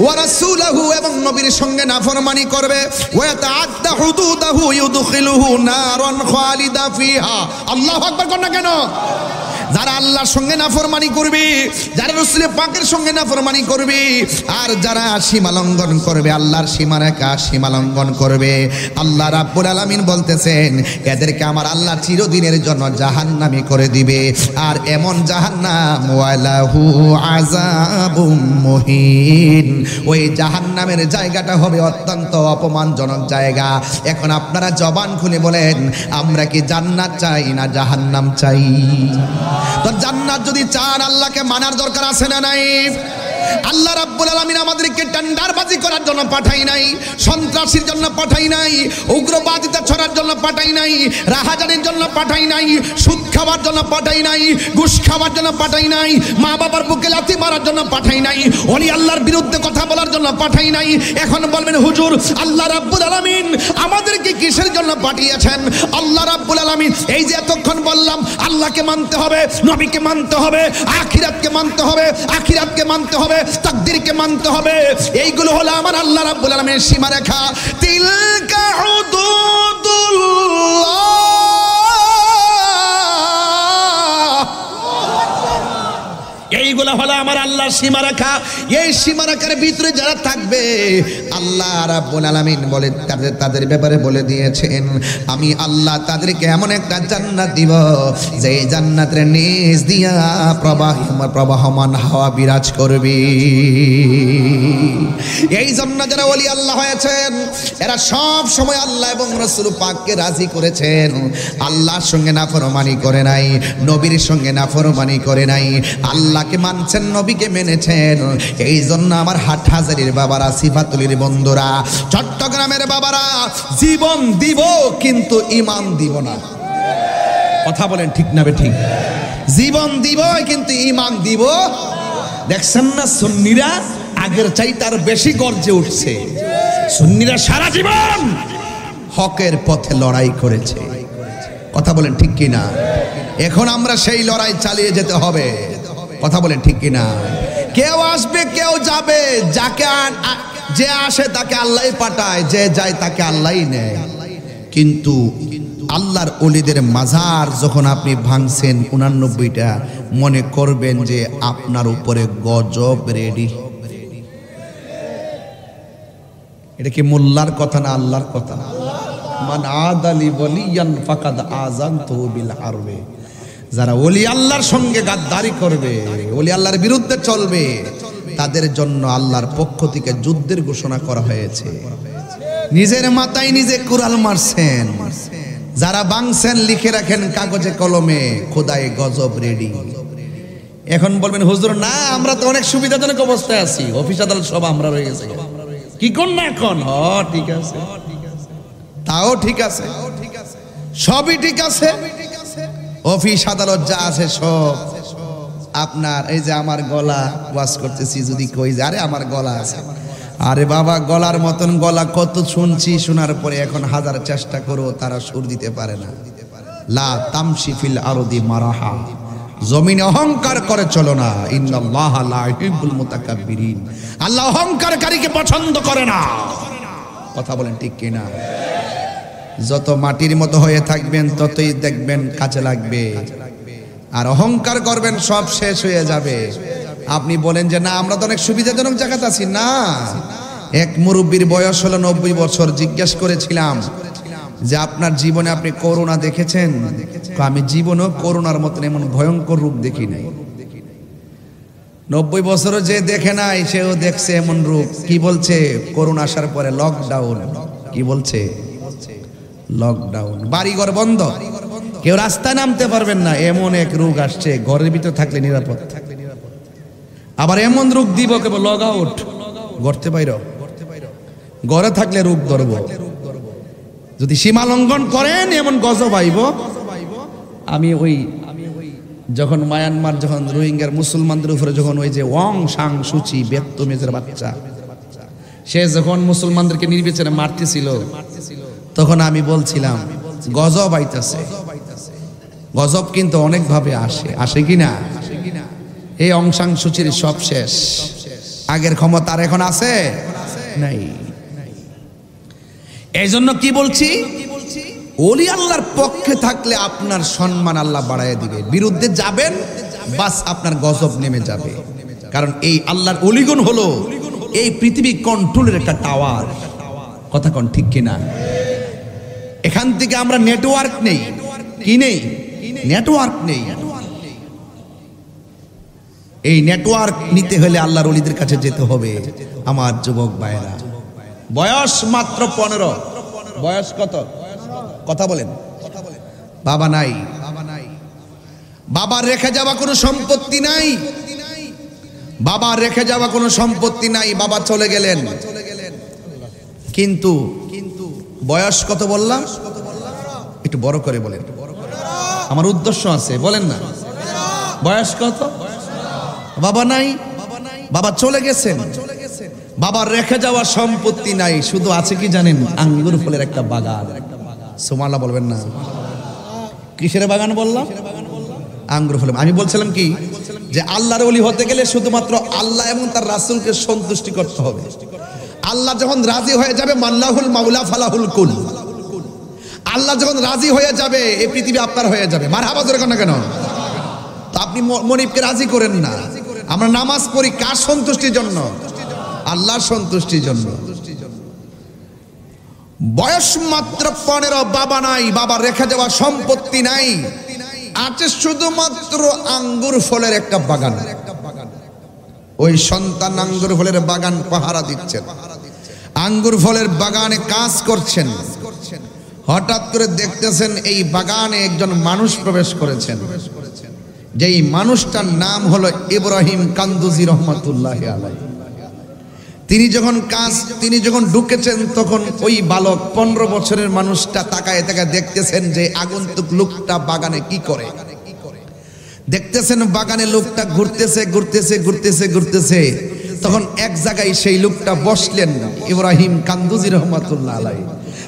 Speaker 2: ওয়া রাসূলহু এবং নবীর সঙ্গে নাফরমানি করবে, ওয়া তাআদ্দা হুদুদাহু ইউদখিলুহু নারান খালিদা ফিহা। আল্লাহু আকবার কোন না কেন? যারা আল্লাহর সঙ্গে নাফরমানি করবে, যারা রাসূল পাকের সঙ্গে নাফরমানি করবে, আর যারা সীমা লঙ্ঘন করবে, আল্লাহর সীমারেখা সীমা লঙ্ঘন করবে, আল্লাহ রাব্বুল আলামিন বলতেছেন এদেরকে আমার আল্লাহ চিরদিনের জন্য জাহান্নামী করে দিবে। আর এমন জাহান্নাম ওয়ালাহু আযাবুম মুহিন, ওই জাহান্নামের জায়গাটা হবে অত্যন্ত অপমানজনক জায়গা। এখন আপনারা জবান খুলে বলেন, আমরা কি জান্নাত চাই না জাহান্নাম চাই? তো জান্নাত যদি চান, আল্লাহকে মানার দরকার আছে না নাই? আল্লাহ রাব্বুল আলামিন আমাদেরকে টেন্ডারবাজি করার জন্য পাঠাই নাই, সন্ত্রাসীর জন্য পাঠাই নাই, উগ্রবাদিতা ছড়ার জন্য পাঠাই নাই, রাহাজানির জন্য পাঠাই নাই, সুদ খাওয়ার জন্য পাঠাই নাই, ঘুষ খাওয়ার জন্য পাঠাই নাই, মা বাবার বুকে লাথি মারার জন্য পাঠাই নাই, ওলি আল্লাহর বিরুদ্ধে কথা বলার জন্য পাঠাই নাই। এখন বলবেন হুজুর, আল্লাহ রাব্বুল আলামিন আমাদেরকে কিসের জন্য পাঠিয়েছেন? আল্লাহ রাব্বুল আলামিন এই যে এতক্ষণ বললাম, আল্লাহকে মানতে হবে, নবীকে মানতে হবে, আখিরাতকে মানতে হবে, আখিরাতকে মানতে হবে, তাকদীরকে মানতে হবে, এইগুলো হলো আমার আল্লাহ রাব্বুল আলামিনের সীমারেখা। তিলকা হুদুদুল্লাহ, এইগুলো হলো আমার আল্লাহর সীমারেখা। এই সীমারেখার ভিতরে যারা থাকবে, আল্লাহ রাব্বুল আলামিন বলে তাদের ব্যাপারে বলে দিয়েছেন, আমি আল্লাহ তাদেরকে এমন একটা জান্নাত দিব, যে জান্নাতের নিচ দিয়া প্রবাহমান হাওয়া বিরাজ করবে। এই জন্য যারা ওলি আল্লাহ হয়েছেন, এরা সব সময় আল্লাহ এবং রাসূল পাককে রাজি করেছেন। আল্লাহর সঙ্গে নাফরমানি করে নাই, নবীর সঙ্গে নাফরমানি করে নাই, আল্লাহকে মানছেন, নবীকে মেনেছেন। এই জন্য আমার হাটহাজারীর বাবারা, সিফাতুলির বন্ধুরা, চট্টগ্রামের বাবারা, জীবন দিব কিন্তু ঈমান দিব না। কথা বলেন ঠিক না বেঠিক? জীবন দিব কিন্তু ঈমান দিব। দেখছেন না সুন্নিরা আগের চাইতে আর বেশি গর্জে উঠছে। সুন্নিরা সারা জীবন হকের পথে লড়াই করেছে। কথা বলেন ঠিক কি না? এখন আমরা সেই লড়াই চালিয়ে যেতে হবে। কথা বলেন ঠিক কি না? কেউ আসবে কেউ যাবে, যাকে যে আসে তাকে আল্লাহই পাঠায়, যে যায় তাকে আল্লাহই নেয়। কিন্তু আল্লাহর ওলিদের মাজার যখন আপনি ভাঙছেন 89টা, মনে করবেন যে আপনার উপরে গজব রেডি। এটা কি মোল্লার কথা না আল্লাহর কথা? মান আদালি ওয়ালিয়ান ফাকাদ আযানতুহু বিল হারবে। যারা ওলি আল্লাহর সঙ্গে গাদ্দারি করবে, ওলি আল্লাহর বিরুদ্ধে চলবে, তাদের জন্য আল্লাহর পক্ষ থেকে যুদ্ধের ঘোষণা করা হয়েছে। নিজের মাথায় নিজে কুড়াল মারছেন। যারা ভাঙছেন লিখে রাখেন কাগজে কলমে, খোদায় গজব রেডি। এখন বলবেন হুজুর না, আমরা তো অনেক সুবিধাজনক অবস্থায় আছি, অফিস আদালত সব আমরা রয়ে গেছে, কি কোন না এখন? ঠিক আছে, তাও ঠিক আছে, সবই ঠিক আছে। অফিস আদালত যা আছে সব আপনার। এই যে আমার গলা ওয়াজ করতেছি, যদি কই যে আরে আমার গলা আছে, আরে বাবা গলার মতন গলা কত শুনছি, শোনার পরে এখন হাজার চেষ্টা করো তারা সুর দিতে পারে না। লা তামশি ফিল আরদি মারাহা, জমিনে অহংকার করে চলো না। ইন্নাল্লাহ লা ইউহিব্বুল মুতাকাব্বিরিন, আল্লাহ অহংকারকারীকে পছন্দ করে না। কথা বলেন ঠিক কি না? যত মাটির মতো হয়ে থাকবেন ততই দেখবেন কাজে লাগবে, আর অহংকার করবেন সব শেষ হয়ে যাবে। আপনি বলেন যে না আমরা তো অনেক সুবিধাজনক জায়গাতে আছি। না, এক মুরব্বীর বয়স হলো 90 বছর। জিজ্ঞেস করেছিলাম যে আপনার জীবনে আপনি করোনা দেখেছেন? আমি জীবনেও করোনার মতন এমন ভয়ঙ্কর রূপ দেখি নাই। 90 বছরও যে দেখে নাই সেও দেখছে এমন রূপ। কি বলছে? করোনা আসার পরে লকডাউন। কি বলছে? লকডাউন, বাড়িঘর বন্ধ, কেউ রাস্তায় নামতে পারবেন না, এমন এক রোগ আসছে, ঘরের ভিতরে থাকলে নিরাপদ। আবার এমন রোগ দিব কেবল লগ আউট, গড়তে বাইর, ঘরে থাকলে রোগ ধরব। যদি সীমা লঙ্ঘন করেন এমন গজব আইব। আমি ওই যখন মায়ানমার, যখন রোহিঙ্গার মুসলমানদের উপরে যখন ওই যে ওয়াং সাং সুচি বেত্তমেজের বাচ্চা, সে যখন মুসলমানদেরকে নির্বিচারে মারতেছিল, তখন আমি বলছিলাম গজব আইতাছে। গজব কিন্তু অনেক ভাবে আসে, আসে কিনা? এই অং সাং সুচির সব শেষ, আগের ক্ষমতা আর এখন আছে নাই। এই জন্য কি বলছি, ওলি আল্লাহর পক্ষে থাকলে আপনার সম্মান আল্লাহ বাড়ায় দিবে, বিরুদ্ধে যাবেন বাস আপনার গজব নেমে যাবে। কারণ এই আল্লাহর অলিগুণ হলো এই পৃথিবী কন্ট্রোলের একটা টাওয়ার। কথা কোন ঠিক কিনা? এখান থেকে আমরা নেটওয়ার্ক নেই, কি নেই? নেটওয়ার্ক নেই। এই নেটওয়ার্ক নিতে হলে আল্লাহর ওলিদের কাছে যেতে হবে। আমার যুবক ভাইরা, বয়স মাত্র 15, বয়স কত? কথা বলেন। বাবা নাই, বাবার রেখে যাওয়া কোনো সম্পত্তি নাই, বাবার রেখে যাওয়া কোনো সম্পত্তি নাই, বাবা চলে গেলেন। কিন্তু বয়স কত বললাম? একটু বড় করে বলেন, আমার উদ্দেশ্য আছে, বলেন না। বয়স কত? বাবা নাই, বাবা চলে গেছেন, বাবার রেখে যাওয়া সম্পত্তি নাই, শুধু আছে কি জানেন? আঙ্গুর ফলের একটা বাগান। সুবহানাল্লাহ বলবেন না? কিসের বাগান বললাম? আঙ্গুর ফলের। আমি বলছিলাম কি, যে আল্লাহর ওলি হতে গেলে শুধুমাত্র আল্লাহ এবং তার রাসূলকে সন্তুষ্টি করতে হবে। আল্লাহ যখন রাজি হয়ে যাবে, মাল্লাহুল মাওলা ফালাহুল কুল, আল্লাহ যখন রাজি হয়ে যাবে এই পৃথিবী আপনার হয়ে যাবে। মারহাবা জোরে না কেন? তো আপনি মনিবকে রাজি করেন না। আমরা নামাজ পড়ি কার সন্তুষ্টির জন্য? আল্লাহর সন্তুষ্টির জন্য। বয়স মাত্র 15, বাবা নাই, বাবার রেখে যাওয়া সম্পত্তি নাই, আছে শুধুমাত্র আঙ্গুর ফলের একটা বাগান। ওই সন্তান আঙ্গুর ফলের বাগান পাহারা দিচ্ছেন, আঙ্গুর ফলের বাগানে কাজ করছেন। হঠাৎ করে দেখতেছেন এই বাগানে একজন মানুষ প্রবেশ করেছেন, যেই মানুষটার নাম হলো ইব্রাহিম কান্দুজি রহমাতুল্লাহি আলাইহি। তিনি যখন ঢুকেছেন তখন ওই বালক 15 বছরের মানুষটা তাকায় দেখতেছেন যে আগন্তুক লোকটা বাগানে কি করে। দেখতেছেন বাগানে লোকটা ঘুরতেছে। তখন এক জায়গায় সেই লোকটা বসলেন, ইব্রাহিম কান্দুজি রহমাতুল্লাহ আলাইহি।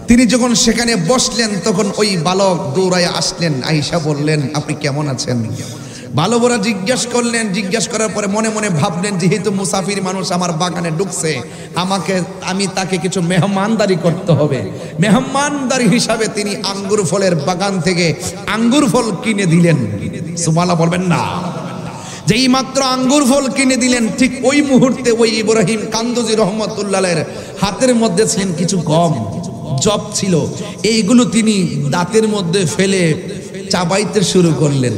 Speaker 2: তিনি যখন সেখানে বসলেন তখন ওই বালক দৌড়ায় আসলেন, আয়েশা বললেন আপনি কেমন আছেন? ভালো বড় জিজ্ঞেস করার পরে মনে মনে ভাবলেন যেহেতু মুসাফির মানুষ আমার বাগানে ঢুকছে, আমি তাকে কিছু মেহমানদারি করতে হবে। মেহমানদারি হিসাবে তিনি আঙ্গুর ফলের বাগান থেকে আঙ্গুর ফল কিনে দিলেন। সুবহানাল্লাহ বলবেন না? যেই মাত্র আঙ্গুর ফল কিনে দিলেন, ঠিক ওই মুহূর্তে ওই ইব্রাহিম কান্দুজি রহমাতুল্লাহের হাতের মধ্যে ছিলেন কিছু গম, জব ছিল। এইগুলো তিনি দাঁতের মধ্যে ফেলে চাবাইতে শুরু করলেন।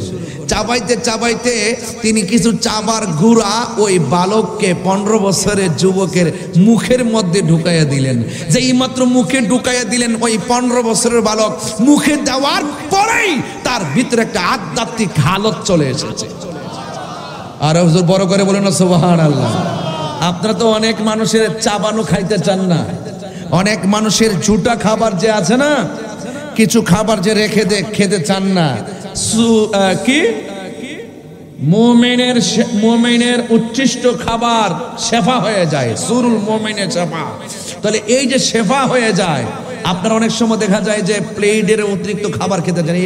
Speaker 2: চাবাইতে তিনি কিছু চাবার গুঁড়া ওই বালককে, 15 বছরের যুবকের মুখের মধ্যে ঢুকাইয়া দিলেন। যেই মাত্র মুখে ঢুকাইয়া দিলেন, ওই 15 বছরের বালক মুখে দেওয়ার পরেই তার ভিতরে একটা আধ্যাত্মিক হালত চলে এসেছে। আর হুজুর বড় করে বলেন না সুবহানাল্লাহ। আপনারা তো অনেক মানুষের চাবানো খাইতে চান না, অনেক মানুষের ঝুটা খাবার যে আছে না, কিছু খাবার যে রেখে খেতে চান না। কি মুমিনের উচ্ছিষ্ট খাবার শেফা হয়ে যায়, সুরুল মুমিনের শেফা। তাহলে এই যে শেফা হয়ে যায়, আপনার অনেক সময় দেখা যায় যে প্লেটের অতিরিক্ত খাবার খেতে চান,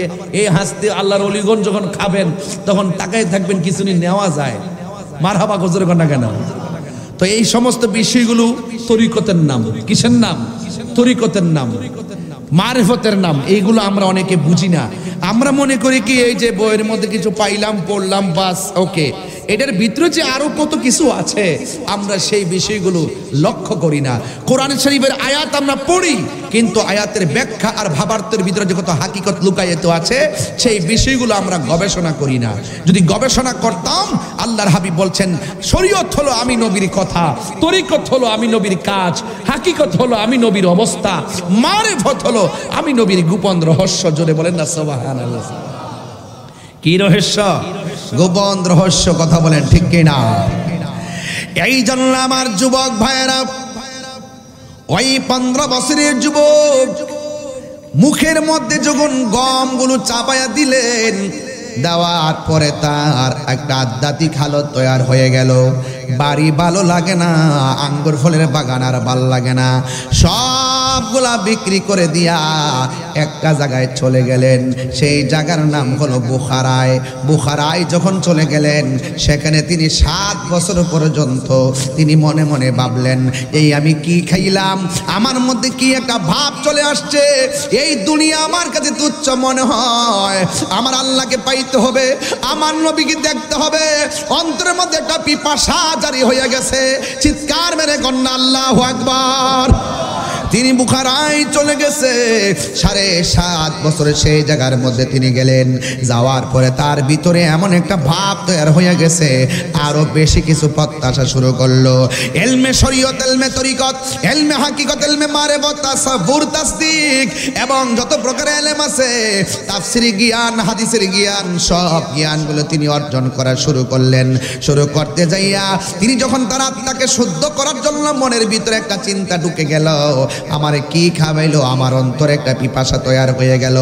Speaker 2: এই হাসতে আল্লাহর ওলিগণ যখন খাবেন তখন তাকাই থাকবেন কিছু নেওয়া যায়। মারহাবা গজরে কন্যা কেন? তো এই সমস্ত বিষয়গুলো তরিকতের নাম। কিসের নাম? তরিকতের নাম, মারিফতের নাম। এইগুলো আমরা অনেকে বুঝি না। আমরা মনে করি কি এই যে বইয়ের মধ্যে কিছু পাইলাম, পড়লাম, বাস ওকে। এটার ভিতরে যে আরো কত কিছু আছে আমরা সেই বিষয়গুলো লক্ষ্য করি না। কোরআন শরীফের আয়াত আমরা পড়ি, কিন্তু আয়াতের ব্যাখ্যা আর ভাবার্থের ভিতরে যে কত হাকিকত লুকায়িত আছে সেই বিষয়গুলো আমরা গবেষণা করি না। যদি গবেষণা করতাম, আল্লাহর হাবিব বলছেন শরীয়ত হলো আমি নবীর কথা, তরিকত হলো আমি নবীর কাজ, হাকিকত হলো আমি নবীর অবস্থা, মারিফত হলো আমি নবীর গোপন রহস্য। জোরে বলেন না সুবহানাল্লাহ। কি রহস্য? গোপন রহস্য। কথা বলেন ঠিক কিনা? এই জন্য আমার যুবক ভাইয়েরা, ওই 15 বছরের যুবক মুখের মধ্যে যখন গমগুলো চাপায়া দিলেন, দেওয়ার পরে তার একটা আধ্যাত্মিক হালত তৈরি হয়ে গেল। বাড়ি ভালো লাগে না, আঙ্গুর ফলের বাগান আর ভাল লাগে না, সবগুলা বিক্রি করে দিয়া একটা জায়গায় চলে গেলেন। সেই জায়গার নাম হলো বুখারায়। বুখারায় যখন চলে গেলেন, সেখানে তিনি 7 বছর পর্যন্ত তিনি মনে মনে ভাবলেন, এই আমি কি খাইলাম, আমার মধ্যে কি একটা ভাব চলে আসছে, এই দুনিয়া আমার কাছে তুচ্ছ মনে হয়, আমার আল্লাহকে পাইতে হবে, আমার নবীকে দেখতে হবে। অন্তরের মধ্যে একটা পিপাসা জারি হয়ে গেছে। চিৎকার মেরে কন্যা আল্লাহু আকবার। তিনি বুখারায় চলে গেছে। 7.5 বছরে সেই জায়গার মধ্যে তিনি গেলেন। যাওয়ার পরে তার ভিতরে এমন একটা ভাব তৈরি হয়ে গেছে, আরো বেশি কিছু প্রত্যাশা শুরু করলো। ইলমে শরীয়ত, ইলমে তরিকত, ইলমে হাকিকত, ইলমে মারিফত, তাসাব্বুর, তাসদিক এবং যত প্রকারের ইলম আছে, তাফসীরি জ্ঞান, হাদিসের জ্ঞান, সব জ্ঞানগুলো তিনি অর্জন করা শুরু করলেন। শুরু করতে যাইয়া তিনি যখন তার আত্মাকে শুদ্ধ করার জন্য মনের ভিতরে একটা চিন্তা ঢুকে গেল, আমারে কি খাওয়াইলো, আমার অন্তরে একটা পিপাসা তৈরি হয়ে গেল।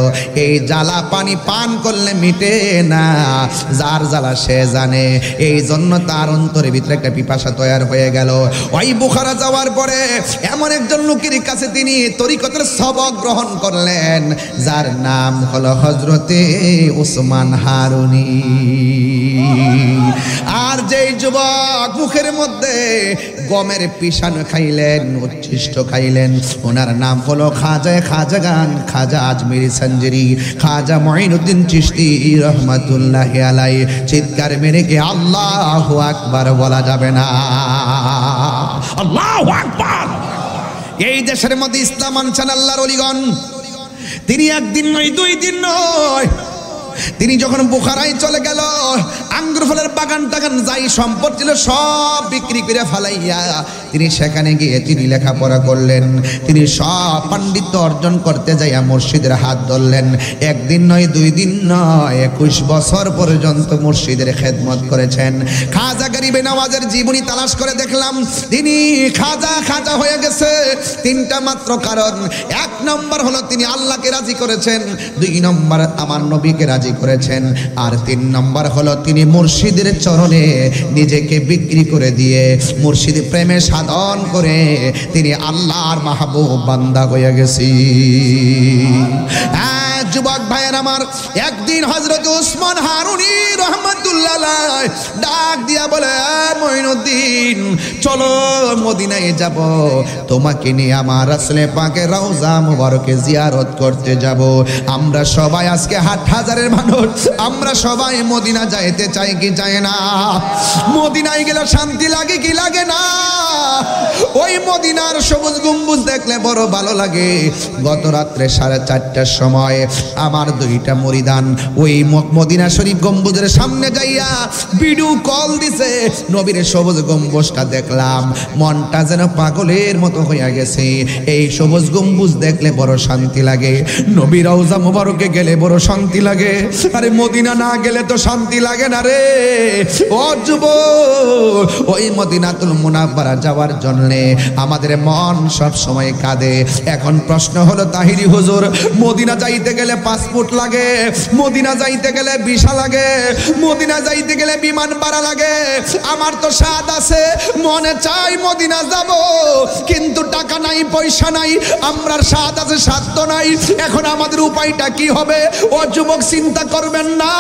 Speaker 2: এই জ্বালা পানি পান করলে মিটে না, যার জ্বালা সে জানে। এই জন্য তার অন্তরের ভিতরে একটা পিপাসা তৈরি হয়ে গেল। ওই বুখারা যাওয়ার পরে এমন একজন লোকের কাছে তিনি তরিকতের সবক গ্রহণ করলেন, যার নাম হলো হযরতে উসমান হারুনি। আর যেই যুবক মুখের মধ্যে গমের পিষানো খাইলেন, উচ্ছিষ্ট খাইলেন, ওনার নাম হলো খাজাগান, খাজা আজমিরি সঞ্জরি, খাজা মুঈনুদ্দিন চিশতি রহমাতুল্লাহি আলাইহি। চিৎকার মেরে কি আল্লাহু আকবার বলা যাবে না? আল্লাহু আকবার। এই দেশের মধ্যে ইসলাম আনছেন আল্লাহর ওলিগণ। তিনি একদিন নয়, 2 দিন নয়, তিনি যখন বুখারায় চলে গেল, আঙ্গুর ফলের বাগান টাগান যাই সম্পদ ছিল সব বিক্রি করে ফেলাইয়া তিনি সেখানে গিয়ে তিনি লেখাপড়া করলেন। তিনি সব পাণ্ডিত্য অর্জন করতে যাইয়া মুর্শিদের হাত ধরলেন। একদিন নয়, 2 দিন নয়, 21 বছর পর্যন্ত মুর্শিদের খেদমত করেছেন। খাজা গরিবে নওয়াজের জীবনী তালাশ করে দেখলাম, তিনি খাজা হয়ে গেছে 3টা মাত্র কারণ। 1 নম্বর হলো তিনি আল্লাহকে রাজি করেছেন, 2 নম্বর আমার নবীকে রাজি করেছেন, আর 3 নম্বর হলো তিনি মুর্শিদের চরণে নিজেকে বিক্রি করে দিয়ে মুর্শিদ প্রেমে সাধন করে তিনি আল্লাহর মাহবুব বান্দা হয়ে গেছি। যুবক ভাইয়ের আমার, একদিন হযরত উসমান হারুনি রহমাতুল্লাহ আলাইহি ডাক দিয়া বলে, মুঈনুদ্দিন চলো মদিনায় যাব, তোমাকে নিয়ে আমার রাসূল পাকের রওজা মুবারকে জিয়ারত করতে যাব। আমরা সবাই আজকে 8,000-এর মানুষ, আমরা সবাই মদিনা যাইতে চাই কি চাই না? মদিনায় গেলে শান্তি লাগে কি লাগে না? ওই মদিনার সবুজ গম্বুজ দেখলে বড় ভালো লাগে। গত রাত্রে 4:30টার সময় আমার 2টা মুরিদান ওই মদিনা শরীফ গম্বুজের সামনে যাইয়া ভিডিও কল দিছে। নবীর সবুজ গম্বুজটা দেখলাম, মনটা যেন পাগলের মতো হইয়া গেছে। এই সবুজ গম্বুজ দেখলে বড় শান্তি লাগে, নবীর রওজা মুবারকে গেলে বড় শান্তি লাগে। আরে মদিনা না গেলে তো শান্তি লাগে না রে। ও যুবক, ওই মদিনাতুল মুনাওয়ারা যাওয়ার জন্য আমাদের মন সব সময় কাঁদে। এখন প্রশ্ন হলো, তাহিরি হুজুর, মদিনা যাইতে গেলে পাসপোর্ট লাগে, মদিনা যাইতে গেলে ভিসা লাগে, মদিনা যাইতে গেলে বিমান ভাড়া লাগে। আমার তো স্বাদ আছে, মনে চাই মদিনা যাব, কিন্তু টাকা নাই, পয়সা নাই, আমরার স্বাদ আছে, স্বাদ তো নাই। এখন আমাদের উপায়টা কি হবে? ও যুবক, চিন্তা করবেন না,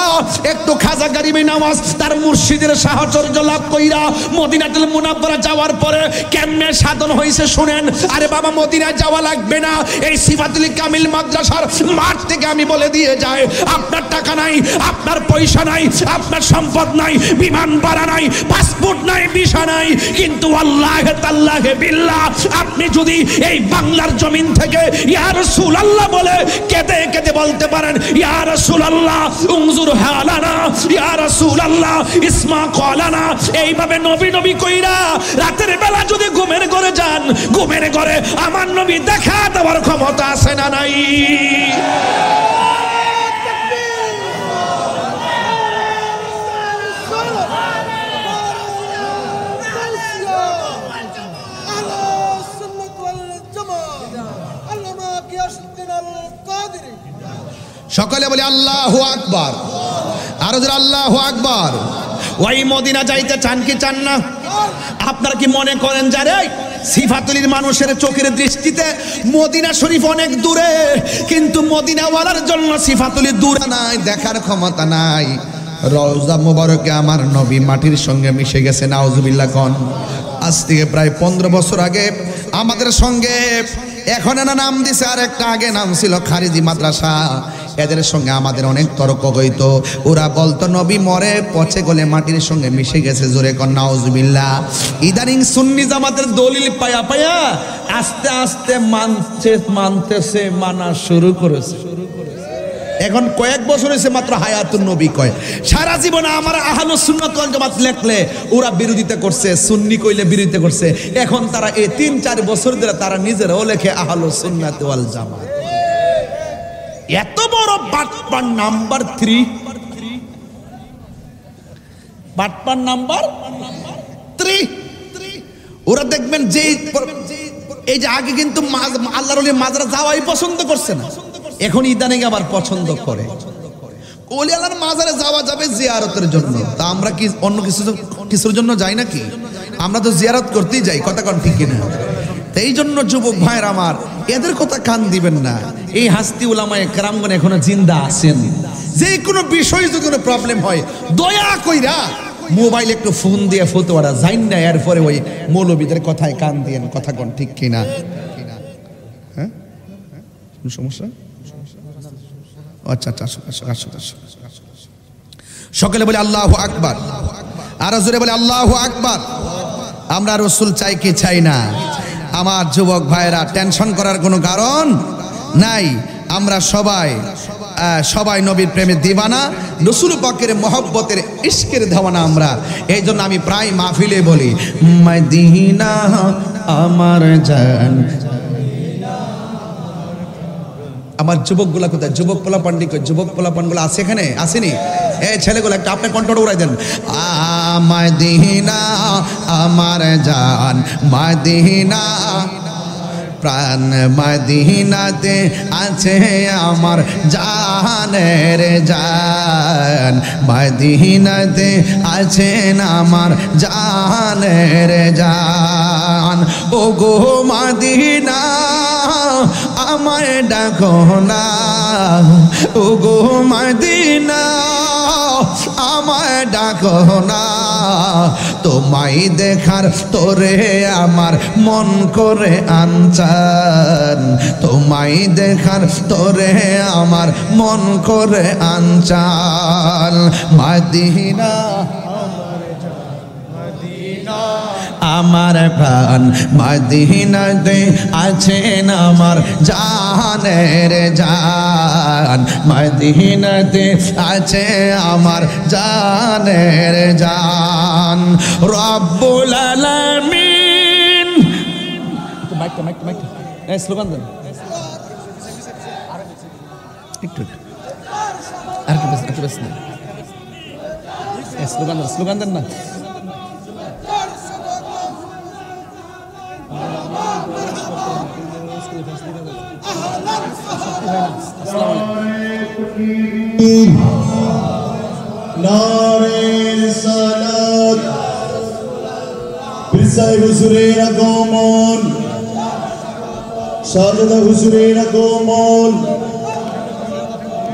Speaker 2: একটু খাজা গরিবে নওয়াজ তার মুর্শিদের সাহচর্য লাভ কইরা মদিনাতুল মুনাওয়ারা যাওয়ার পরে কেমনে সাধন হয়েছে শুনেন। আরে বাবা, মদিনায় যাওয়া লাগবে না, এই সিফাতুল কামিল মাদ্রাসার মাঠ থেকে আমি বলে দিয়ে যাই, আপনার টাকা নাই, আপনার পয়সা নাই, আপনার সম্পদ নাই, নাই, বিমান ভাড়া নাই, পাসপোর্ট নাই, ভিসা নাই, কিন্তু আল্লাহে তাল্লাহে বিল্লাহ আপনি যদি এই বাংলার জমিন থেকে ইয়া রাসূলুল্লাহ বলে কেঁদে কেঁদে বলতে পারেন ইয়া রাসূলুল্লাহ উনজুর হালানা, ইয়া রাসূলুল্লাহ ইসমা ক্বালানা, এইভাবে নবী নবী কইরা রাতের বেলা যদি ঘুমের ঘরে যান, ঘুমের ঘরে আমার নবী দেখা দেওয়ার ক্ষমতা আছে না নাই? সকলে বলি আল্লাহু আকবার, আরো জোরে আল্লাহু আকবার। ওই মদিনা যাইতে চান কি চান না? আপনারা কি মনে করেন যারে সিফাতুলির মানুষের চোখের দৃষ্টিতে মদিনা শরীফ অনেক দূরে, কিন্তু মদিনাওয়ালার জন্য সিফাতুলি দূরে নাই, দেখার ক্ষমতা নাই। রওজা মুবারকে আমার নবী মাটির সঙ্গে মিশে গেছে, নাউজুবিল্লাহ কোন। আজ থেকে প্রায় 15 বছর আগে আমাদের সঙ্গে, এখন না নাম দিছে, আর একটা আগে নাম ছিল খারিজি মাদ্রাসা, এদের সঙ্গে আমাদের অনেক তর্ক হইত। ওরা বলতো নবী মরে পচে গলে মাটির সঙ্গে মিশে গেছে, জোরে কর নাউজুবিল্লাহ। ইদানিং সুন্নি জামাতের দলিল পায়া পায়া আস্তে আস্তে মানতেছে, মানা শুরু করেছে। এখন কয়েক বছর হয়েছে মাত্র হায়াতুন নবী কয়। সারা জীবন আমার আহলুস সুন্নাত ওয়াল জামাত লেখলে ওরা বিরোধিতা করছে, সুন্নি কইলে বিরোধিতা করছে। এখন তারা এই 3-4 বছর ধরে তারা নিজেরাও লেখে আহলুস সুন্নাত ওয়াল জামাত। এত বড় বাটপার নাম্বার 3, বাটপার নাম্বার 3। ওরা দেখবেন যে এই যে আগে কিন্তু আল্লাহর ওলির মাজারে যাওয়াই পছন্দ করছে না, এখন ইদানিং আবার পছন্দ করে। ওলি আল্লাহর মাজারে যাওয়া যাবে জিয়ারতের জন্য, তা আমরা কি অন্য কিছুর জন্য যাই নাকি? আমরা তো জিয়ারত করতেই যাই, কথা কোন ঠিক কিনা? এই জন্য যুবক ভাইয়ের আমার, এদের কথা কান দিবেন না। এই হাস্তি উলামায়ে কেরামগণ এখনো জিন্দা আছেন। যে কোনো বিষয়ে যদি কোনো প্রবলেম হয়, দয়া কইরা মোবাইল একটু ফোন দিয়ে ফতোয়াটা যাইন না, এরপরে ওই মৌলবীদের কথায় কান দিয়েন, কথা কোন ঠিক কিনা? হ্যাঁ, সমস্যা? আচ্ছা আচ্ছা, সকলে বলে আল্লাহু আকবার, আরো জোরে বলে আল্লাহু আকবার। আমরা রাসূল চাই কি চাই না? আমার যুবক ভাইরা, টেনশন করার কোনো কারণ নাই। আমরা সবাই নবীর প্রেমে দিবানা, রাসূল পাকের মহব্বতের ইশকের ধাওয়ানা আমরা। এই জন্য আমি প্রায় মাহফিলে বলি মদিনা আমার জান। আমার যুবকগুলা কোথায়? যুবক পোলা পান্ডি কই? যুবক পোলা পানগুলো আছে এখানে? আসেনি? এই ছেলেগুলো একটা আপনি কণ্ঠটা উড়াই দেন। মদিনা আমার জান, মদিনা প্রাণ, মদিনাতে আছে আমার জানের জান, মদিনাতে আছেন আমার জানের জান। ও গো মদিনা আমায় ডাকো না, ও গো মদিনা আমায় ডাকো না, তোমায় দেখার তোরে আমার মন করে আনচান, তোমায় দেখার তোরে আমার মন করে আনচান। মদিনা আমার প্রাণ, মদিনাতে আছেন আমার জানের জান, মদিনাতে আছে আমার জানের জান। রব্বুল আলামিন, স্লোগান দেন একটু, আর কি বেশ না, স্লোগান দেন না।
Speaker 3: নারে সালাত বিরসাই হুজুরের আগমন, শাহজাদা হুজুরের আগমন,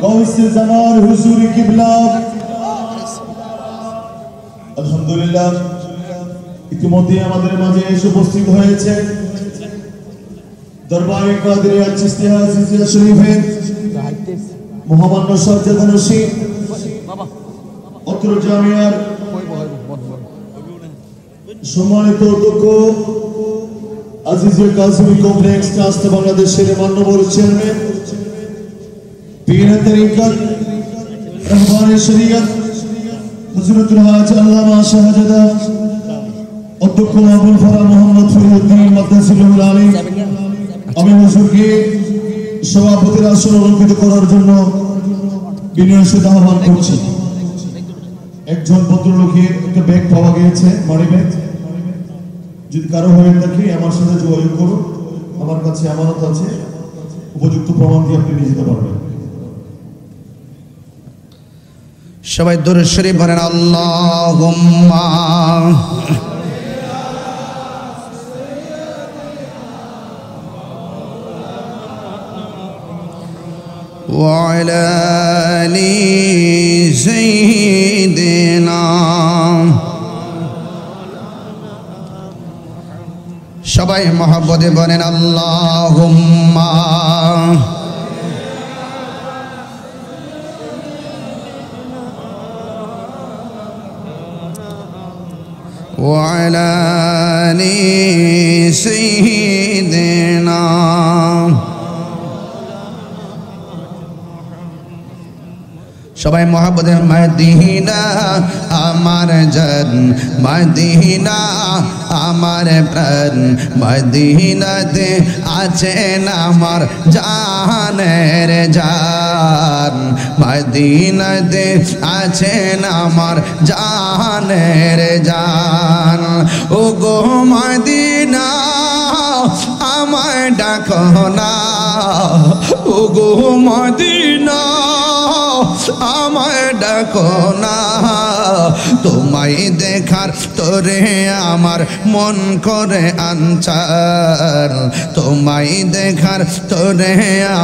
Speaker 3: গৌসে জামান হুজুর কিবলা। আলহামদুলিল্লাহ, ইতিমধ্যে আমাদের মাঝে এসে উপস্থিত হয়েছে দরবারে কাদেরিয়া চিশতিয়া সিলসিলা শরীফের মহামান্য শাহজাদা নসিব অত্র জামিয়ার সম্মানিত অধ্যক্ষ আজিজুল কাসিমি কমপ্লেক্স ট্রাস্ট বাংলাদেশের মাননীয় চেয়ারম্যান পীর তরিকত রহমানে শরীয়ত হযরতুল হাজ আল্লামা শাহজাদা অধ্যক্ষ আবুল ফরা মোহাম্মদ ফরিউদ্দিন মাদ্রাসুল আলী আমি হুজুরকে সভাপতির আসন অলঙ্কৃত করার জন্য বিনয়ের সাথে আহ্বান করছি। একজন ভদ্রলোকের একটা ব্যাগ পাওয়া গিয়েছে, মানি ব্যাগ। যদি কারো হয়ে থাকে আমার সাথে যোগাযোগ করুন, আমার কাছে আমানত আছে, উপযুক্ত প্রমাণ দিয়ে আপনি নিয়ে যেতে পারবেন।
Speaker 2: সবাই দরুদ শরীফ পড়েন আল্লাহুম্মা ওয়া আলা আলি সাইয়্যিদিনা। সবাই মহব্বতে বলেন আল্লাহুম্মা وعلى آل سيدنا সবাই মহব্বতের মদিনা আমার জান, মদিনা আমার প্রাণ, মদিনাতে আছেন আমার জানের জান, মদিনাতে আছেন আমার জানের জান। ও গো মদিনা আমায় ডাকো না, ও গো মদিনা আমায় ডাকো না, তোমায় দেখার তোরে আমার মন করে আনচার, তোমায় দেখার তোরে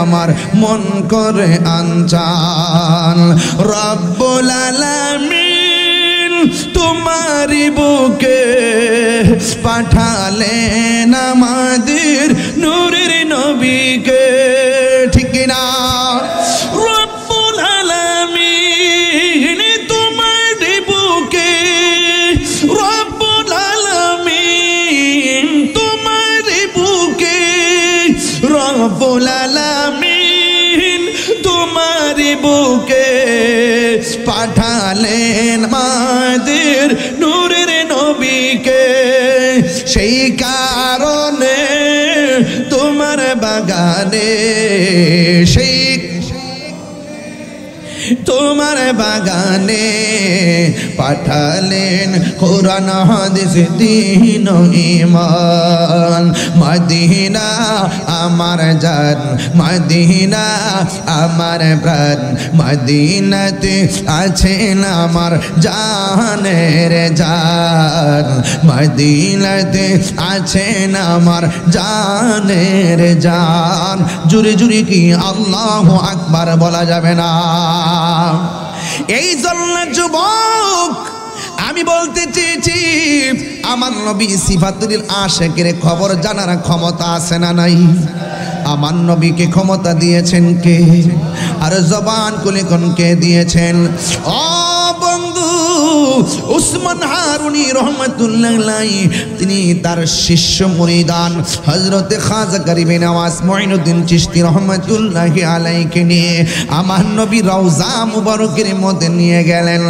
Speaker 2: আমার মন করে আনচার। রব্বুল আলামিন তোমারি বুকে পাঠালেন আমাদের নূরের নবীকে, ঠিক না? রব্বুল আলামিন তোমারি বুকে পাঠালেন আমাদের নূরের নবীকে, সেই কারণে তোমার বাগানে, সেই তোমার বাগানে পাঠালেন কোরআন হাদিস দ্বীন ও ঈমান। মদিনা আমার জান, মদিনা আমার প্রাণ, মদিনাতে আছেন আমার জানের জান, মদিনাতে আছেন আমার জানের জান। জুরে জুরে কি আল্লাহু আকবার বলা যাবে না? এই জন্য যুবক আমি বলতে চেয়েছি, আমার নবী সিফাতুল আশিকের খবর জানার ক্ষমতা আছে না নাই? আমার নবীকে ক্ষমতা দিয়েছেন কে? আর জবান খুলে কোন কে দিয়েছেন? ও বন্ধু, উসমান হারুনি রহমাতুল্লাহ আলাইহি তিনি তার শিষ্য মুরিদান হযরতে খাজা গরিবে নওয়াজ মুঈনুদ্দিন চিশতি রহমাতুল্লাহ আলাইহিকে নিয়ে আমার নবী রওজা মুবারকের মধ্যে নিয়ে গেলেন।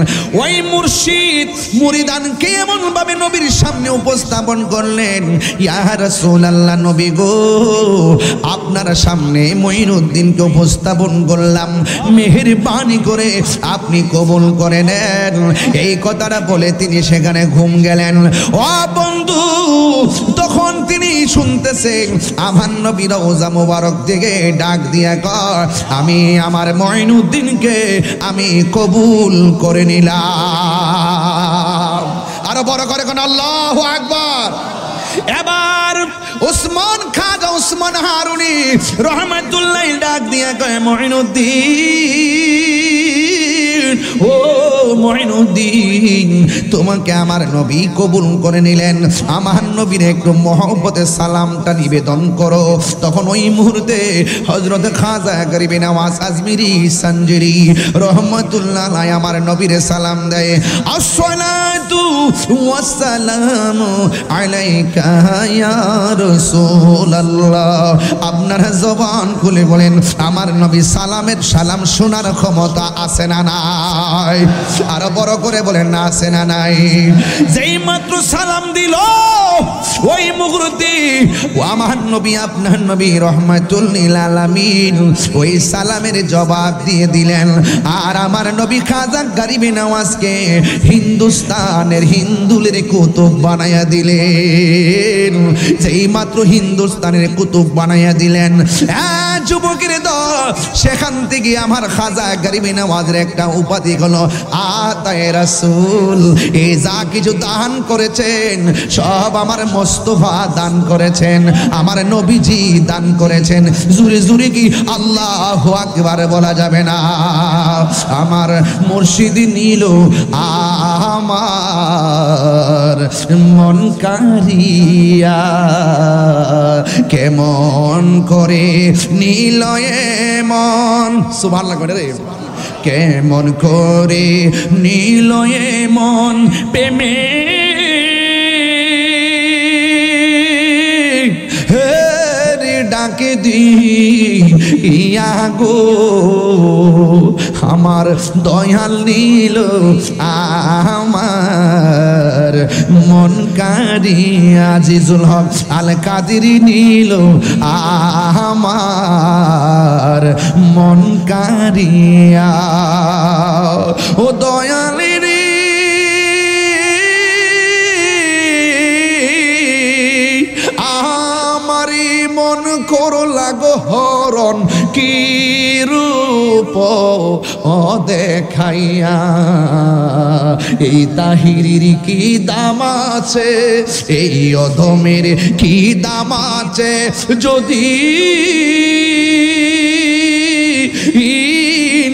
Speaker 2: ওই মুর্শিদ মুরিদানকে এমন ভাবে নবীর সামনে উপস্থাপন করলেন, ইয়া রাসূলুল্লাহ, নবী গো আপনার সামনে মুঈনুদ্দিনকে উপস্থাপন করলাম, মেহেরবানি করে আপনি কবুল করে নেন। এই কথাটা বলে তিনি সেখানে ঘুম গেলেন। ও বন্ধু, তখন তিনি শুনতেছেন আমার নবী রওজা মুবারক থেকে ডাক দিয়া কর, আমি আমার মুঈনুদ্দিনকে আমি কবুল করে নিলাম। আরো বড় করে কোন আল্লাহু আকবার। এবার উসমান খাজা উসমান হারুনি রহমাতুল্লাহ ডাক দিয়া কয়, মুঈনুদ্দিন
Speaker 1: ও মুঈনুদ্দিন, তোমাকে আমার নবী কবুল করে নিলেন, আমার নবীর একটু মহব্বতের সালামটা নিবেদন করো। তখন ওই মুহূর্তে হযরত খাজা গরিবে নওয়াজ আজমিরি সঞ্জরি রহমাতুল্লাহ আলাইহি আমার নবীর সালাম দেয়, আসসালাতু ওয়াসসালামু আলাইকা ইয়া রাসূলুল্লাহ। আপনারা জবান খুলে বলেন, আমার নবী সালামের সালাম শোনার ক্ষমতা আছে না নাই? আরো বড় করে বলেন, না আছে না নাই? যেই মাত্র সালাম দিল ওই মুহূর্তে আমার নবী আপনার নবী রাহমাতুল লিল আলামিন ওই সালামের জবাব দিয়ে দিলেন। আর আমার নবী খাজা গরিবে নওয়াজকে হিন্দুস্তানের হিন্দুলের কুতুব বানায়া দিলেন। যেই মাত্র হিন্দুস্তানের কুতুব বানায়া দিলেন, যুবকের দল, সেখান থেকে আমার খাজা গরিবে নওয়াজের একটা উপাধি হলো আতায়ে রাসূল। এই যা কিছু দান করেছেন সব আমার মোস্তফা দান করেছেন, আমার নবীজি দান করেছেন। জুরে জুরে কি আল্লাহু আকবার বলা যাবে না? আমার মুর্শিদ নিল আমার মন কারিয়া, কেমন করে নিল মন, সুবহানাল্লাহ রে, কেমন করে নিল মন প্রেমে ডাকে দিয়া গো, আমার দয়াল নিল আমার মন কারিয়া। আজিজুল হক আল কাদেরী নিল আমার মন কারিয়া। ও দয়ালের আমারি মন করো লাগো হরণ, কি রূপ ও দেখাইয়া। এই তাহিরির কি দাম আছে, এই অধমের কি দাম আছে, যদি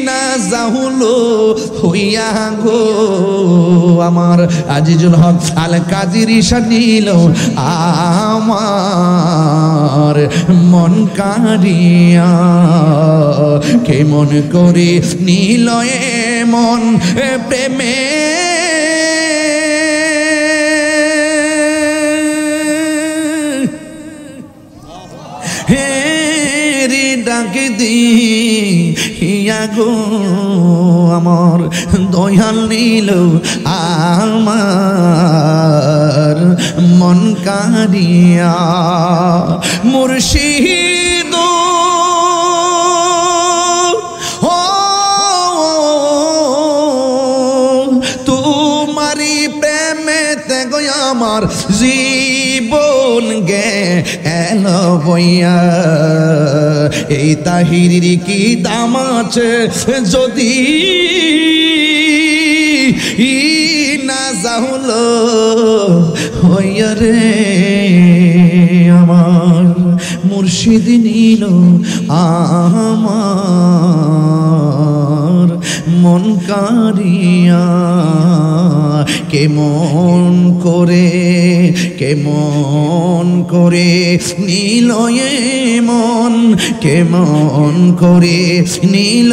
Speaker 1: না যাহুলো হইয়া গো। আমার আজিজুল হক আল কাদেরী নিল আমার মন কারিয়া, কেমন করে নিল মন প্রেমে ডাকে দিয়া গো, আমার দয়াল নিল আমার মন কারিয়া। মুর্শিদ তোমারি প্রেমেতে গো আমার জীবন গেল বইয়া। এই তাহিরির কি দাম আছে, যদি না যাহুলো হইয়া রে। আমার মুর্শিদ নিল আমার মন কারিয়া, কেমন করে নিল মন, কেমন করে নিল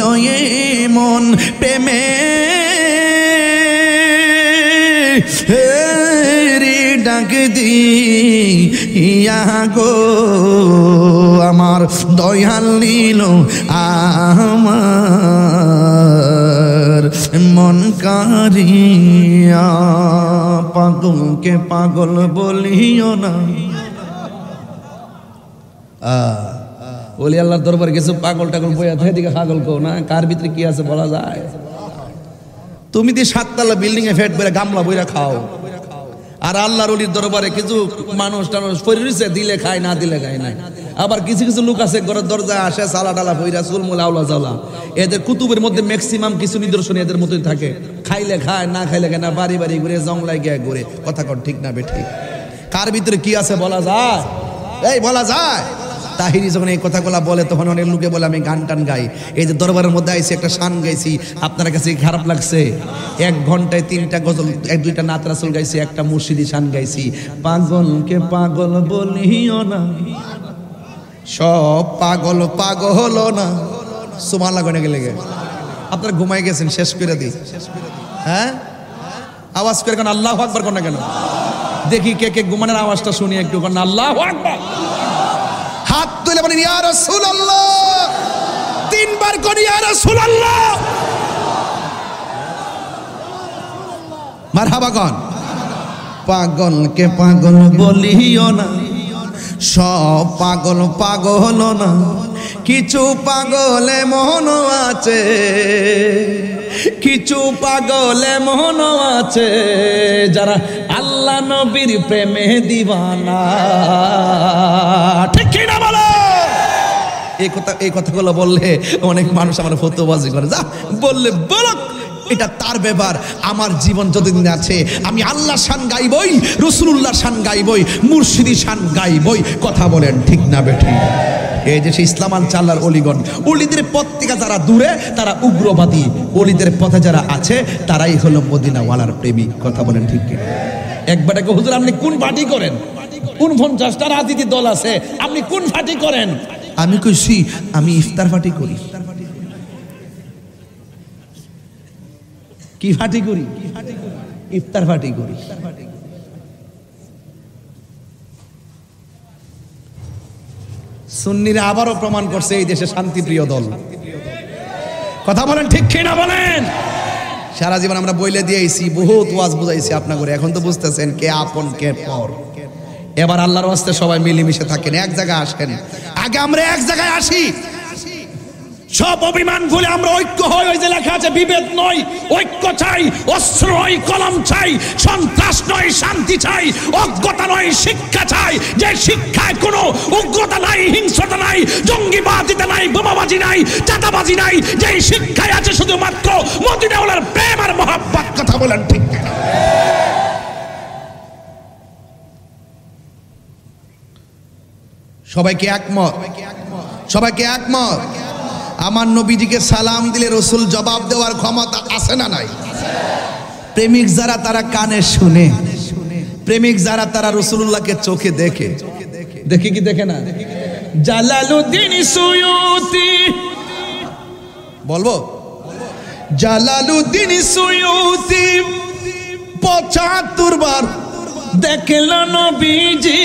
Speaker 1: মন প্রেমে ডাক দিয়া গো, আমার দয়াল নিল আমার মন কারিয়া। পাগলকে পাগল বলিও না, বলি আল্লাহর দরবারে কিছু পাগল টাগল বইয়া থাকে, দিকে পাগল কো না, কার ভিতরে কি আছে বলা যায়? তুমি দি 7 তলা বিল্ডিং এ ফেট বইরা গামলা বইরা খাও, আর আল্লাহর ওলির দরবারে কিছু মানুষ টানুষ ফরিছে, দিলে খায় না দিলে খায় না। আবার কিছু কিছু লোক আছে ঘরের দরজায় আসে সালা ডালা বইরা চুলমুল আওলা জাওলা। এদের কুতুবের মধ্যে ম্যাক্সিমাম কিছু নিদর্শন এদের মতোই থাকে, খাইলে খায় না খাইলে খায় না, বাড়ি বাড়ি ঘুরে জংলায় গিয়ে ঘুরে। কথা কর ঠিক না বেঠিক? কার ভিতরে কি আছে বলা যায়? এই বলা যায়?
Speaker 2: তাহিরি যখন এই কথাগুলো বলে তখন অনেক লোকে বলে আমি গান টান গাই। এই যে দরবারের মধ্যে আইছি একটা শান গাইছি, আপনার কাছে খারাপ লাগছে? 1 ঘন্টায় 3টা গজল, 1-2টা নাত রাসূল গাইছি, একটা মুর্শিদি শান গাইছি। পাগলকে পাগল বলিও না, সব পাগল পাগল না। সুবহানাল্লাহ গনে গেলে আপনারা ঘুমাই গেছেন, শেষ করে দিই। হ্যাঁ আওয়াজ করে কেন আল্লাহু আকবার কোন না কেন? দেখি কে কে ঘুমানোর আওয়াজটা শুনি একটু, কোন আল্লাহু আকবার। হাত তুলে বলেন ইয়া রাসূলুল্লাহ, 3 বার কোন ইয়া রাসূলুল্লাহ। মারহাবা কোন। পাগলকে পাগল বলিও না, সব পাগল পাগল না, কিছু পাগল এমন আছে, কিছু পাগল এমন আছে যারা আল্লাহ নবীর প্রেমে দিওয়ানা। ঠিক কি না বলো? এই কথাগুলো বললে অনেক মানুষ আমার ফতোয়াবাজি করে, যা বললে বলক, এটা তার ব্যাপার। আমার জীবন যতদিন আছে আমি আল্লাহ শান গাইবই, রাসূলুল্লাহ শান গাইবই, মুর্শিদি শান গাইবই। কথা বলেন ঠিক না বেঠিক? এই যে ইসলাম আনছে আল্লাহর অলিগণ, অলিদের পথ থেকে যারা দূরে তারা উগ্রবাদী, অলিদের পথে যারা আছে তারাই হলো মদিনাওয়ালার প্রেমিক। কথা বলেন ঠিক কি? একবারকে হুজুর আপনি কোন পার্টি করেন? কোন 50টা রাজনীতি দল আছে, আপনি কোন পার্টি করেন? আমি কইছি আমি ইফতার পার্টি করি। কি পার্টি করি? ইফতার পার্টি করি। সুন্নিরা আবারও প্রমাণ করছে এই দেশে শান্তিপ্রিয় দল। কথা বলেন ঠিক কি না বলেন? সারা জীবন আমরা বইলে দিয়েছি, বহুত ওয়াজ বুঝাইছি আপনাকে, এখন তো বুঝতেছেন কে আপন কে পর। এবার আল্লাহর ওয়াস্তে সবাই মিলেমিশে থাকেন, এক জায়গায় আসেন। আগে আমরা এক জায়গায় আসি, সব অভিমান ভুলে আমরা ঐক্য হই। ওই যে লেখা আছে বিভেদ নয় ঐক্য চাই, অস্ত্র নয় কলম চাই, সন্ত্রাস নয় শান্তি চাই, অজ্ঞতা নয় শিক্ষা চাই। যে শিক্ষায় কোনো উগ্রতা নাই, হিংস্রতা নাই, জঙ্গিবাদিতা নাই, বোমাবাজি নাই, চাঁদাবাজি নাই, যে শিক্ষায় আছে শুধুমাত্র মদিনাওয়ালার প্রেম আর মহব্বত। কথা বলেন ঠিক না? সবাইকে একমত? সবাইকে একমত? আমার নবীজিকে সালাম দিলে রাসূল জবাব দেওয়ার ক্ষমতা আছে না নাই? প্রেমিক যারা তারা কানে শুনে, প্রেমিক যারা তারা রাসূলুল্লাহকে চোখে দেখে। দেখে কি দেখে না? জালালউদ্দিন সুয়ুতি বলবো, জালালউদ্দিন সুয়ুতি 75 বার দেখল নবীজি।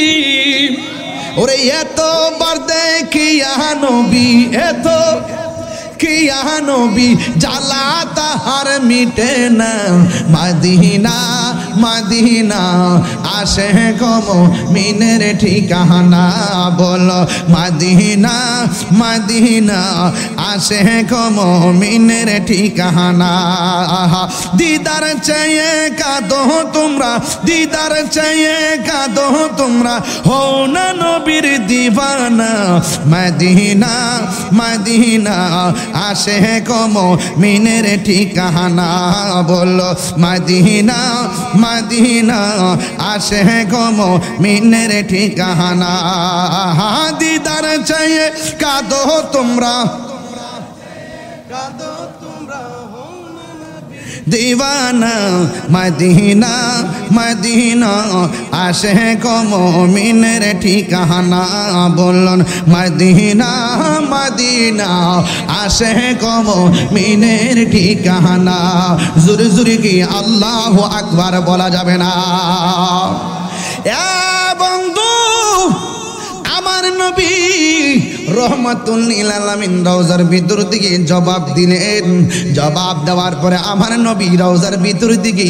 Speaker 2: ওরে এতবার দেখিয়া নবী, এত কিয়া নবী জ্বালা তাহার মিটে না। মদিনা মদিনা আসে গম মিনের ঠিকানা, বলো মদিনা মদিনা আসে গম মিনের ঠিকানা। দিদার চেয়ে কাঁদো তোমরা, দিদার চেয়ে কাঁদো তোমরা, হও না নবীর দিওয়ানা। মদিনা মদিনা আসে গম মিনের ঠিকানা, বলো মদিনা মদিনা আসে গম মিনের ঠিকানা। দিদার চাইয়ে কাঁদো তোমরা, কাঁদো তোমরা দিওয়ানা। মদিনা মদিনা আসে গম মিনের ঠিকানা, বলুন মদিনা মদিনা আসে গম মিনের ঠিকানা। জোরে জোরে কি আল্লাহু আকবার বলা যাবে না? বন্ধু আমার নবী রহমাতুল লিল আলামিন রওজার ভিতর দিকে জবাব দিলেন। জবাব দেওয়ার পরে আমার নবী রওজার ভিতর দিকে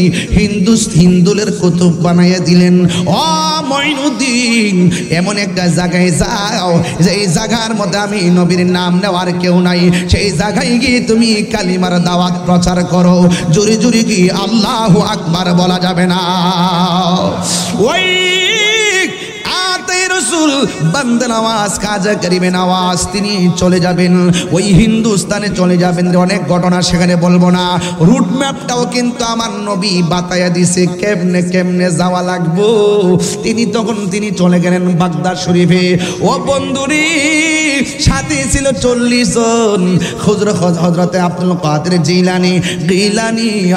Speaker 2: হিন্দুলের কুতুব বানাইয়া দিলেন। ও মঈনুদ্দিন, এমন একটা জায়গায় যাও যেই জায়গার মধ্যে আমি নবীর নাম নেওয়ার কেউ নাই, সেই জায়গায় গিয়ে তুমি কালিমার দাওয়াত প্রচার করো। জোরে জোরে কি আল্লাহু আকবার বলা যাবে না? ওই আতের রাসূল বান্দা নওয়াজ খাজা গরিবে নওয়াজ তিনি চলে যাবেন ওই হিন্দুস্তানে চলে যাবেন। অনেক ঘটনা সেখানে বলবো না, রুট ম্যাপটাও কিন্তু আমার নবী বাতায়া দিছে কেমনে কেমনে যাওয়া লাগবো। তিনি চলে গেলেন বাগদাদ শরীফে। ও বন্ধুরি, সাথে ছিল 40 জন। হযরতে আব্দুল কাদের জিলানী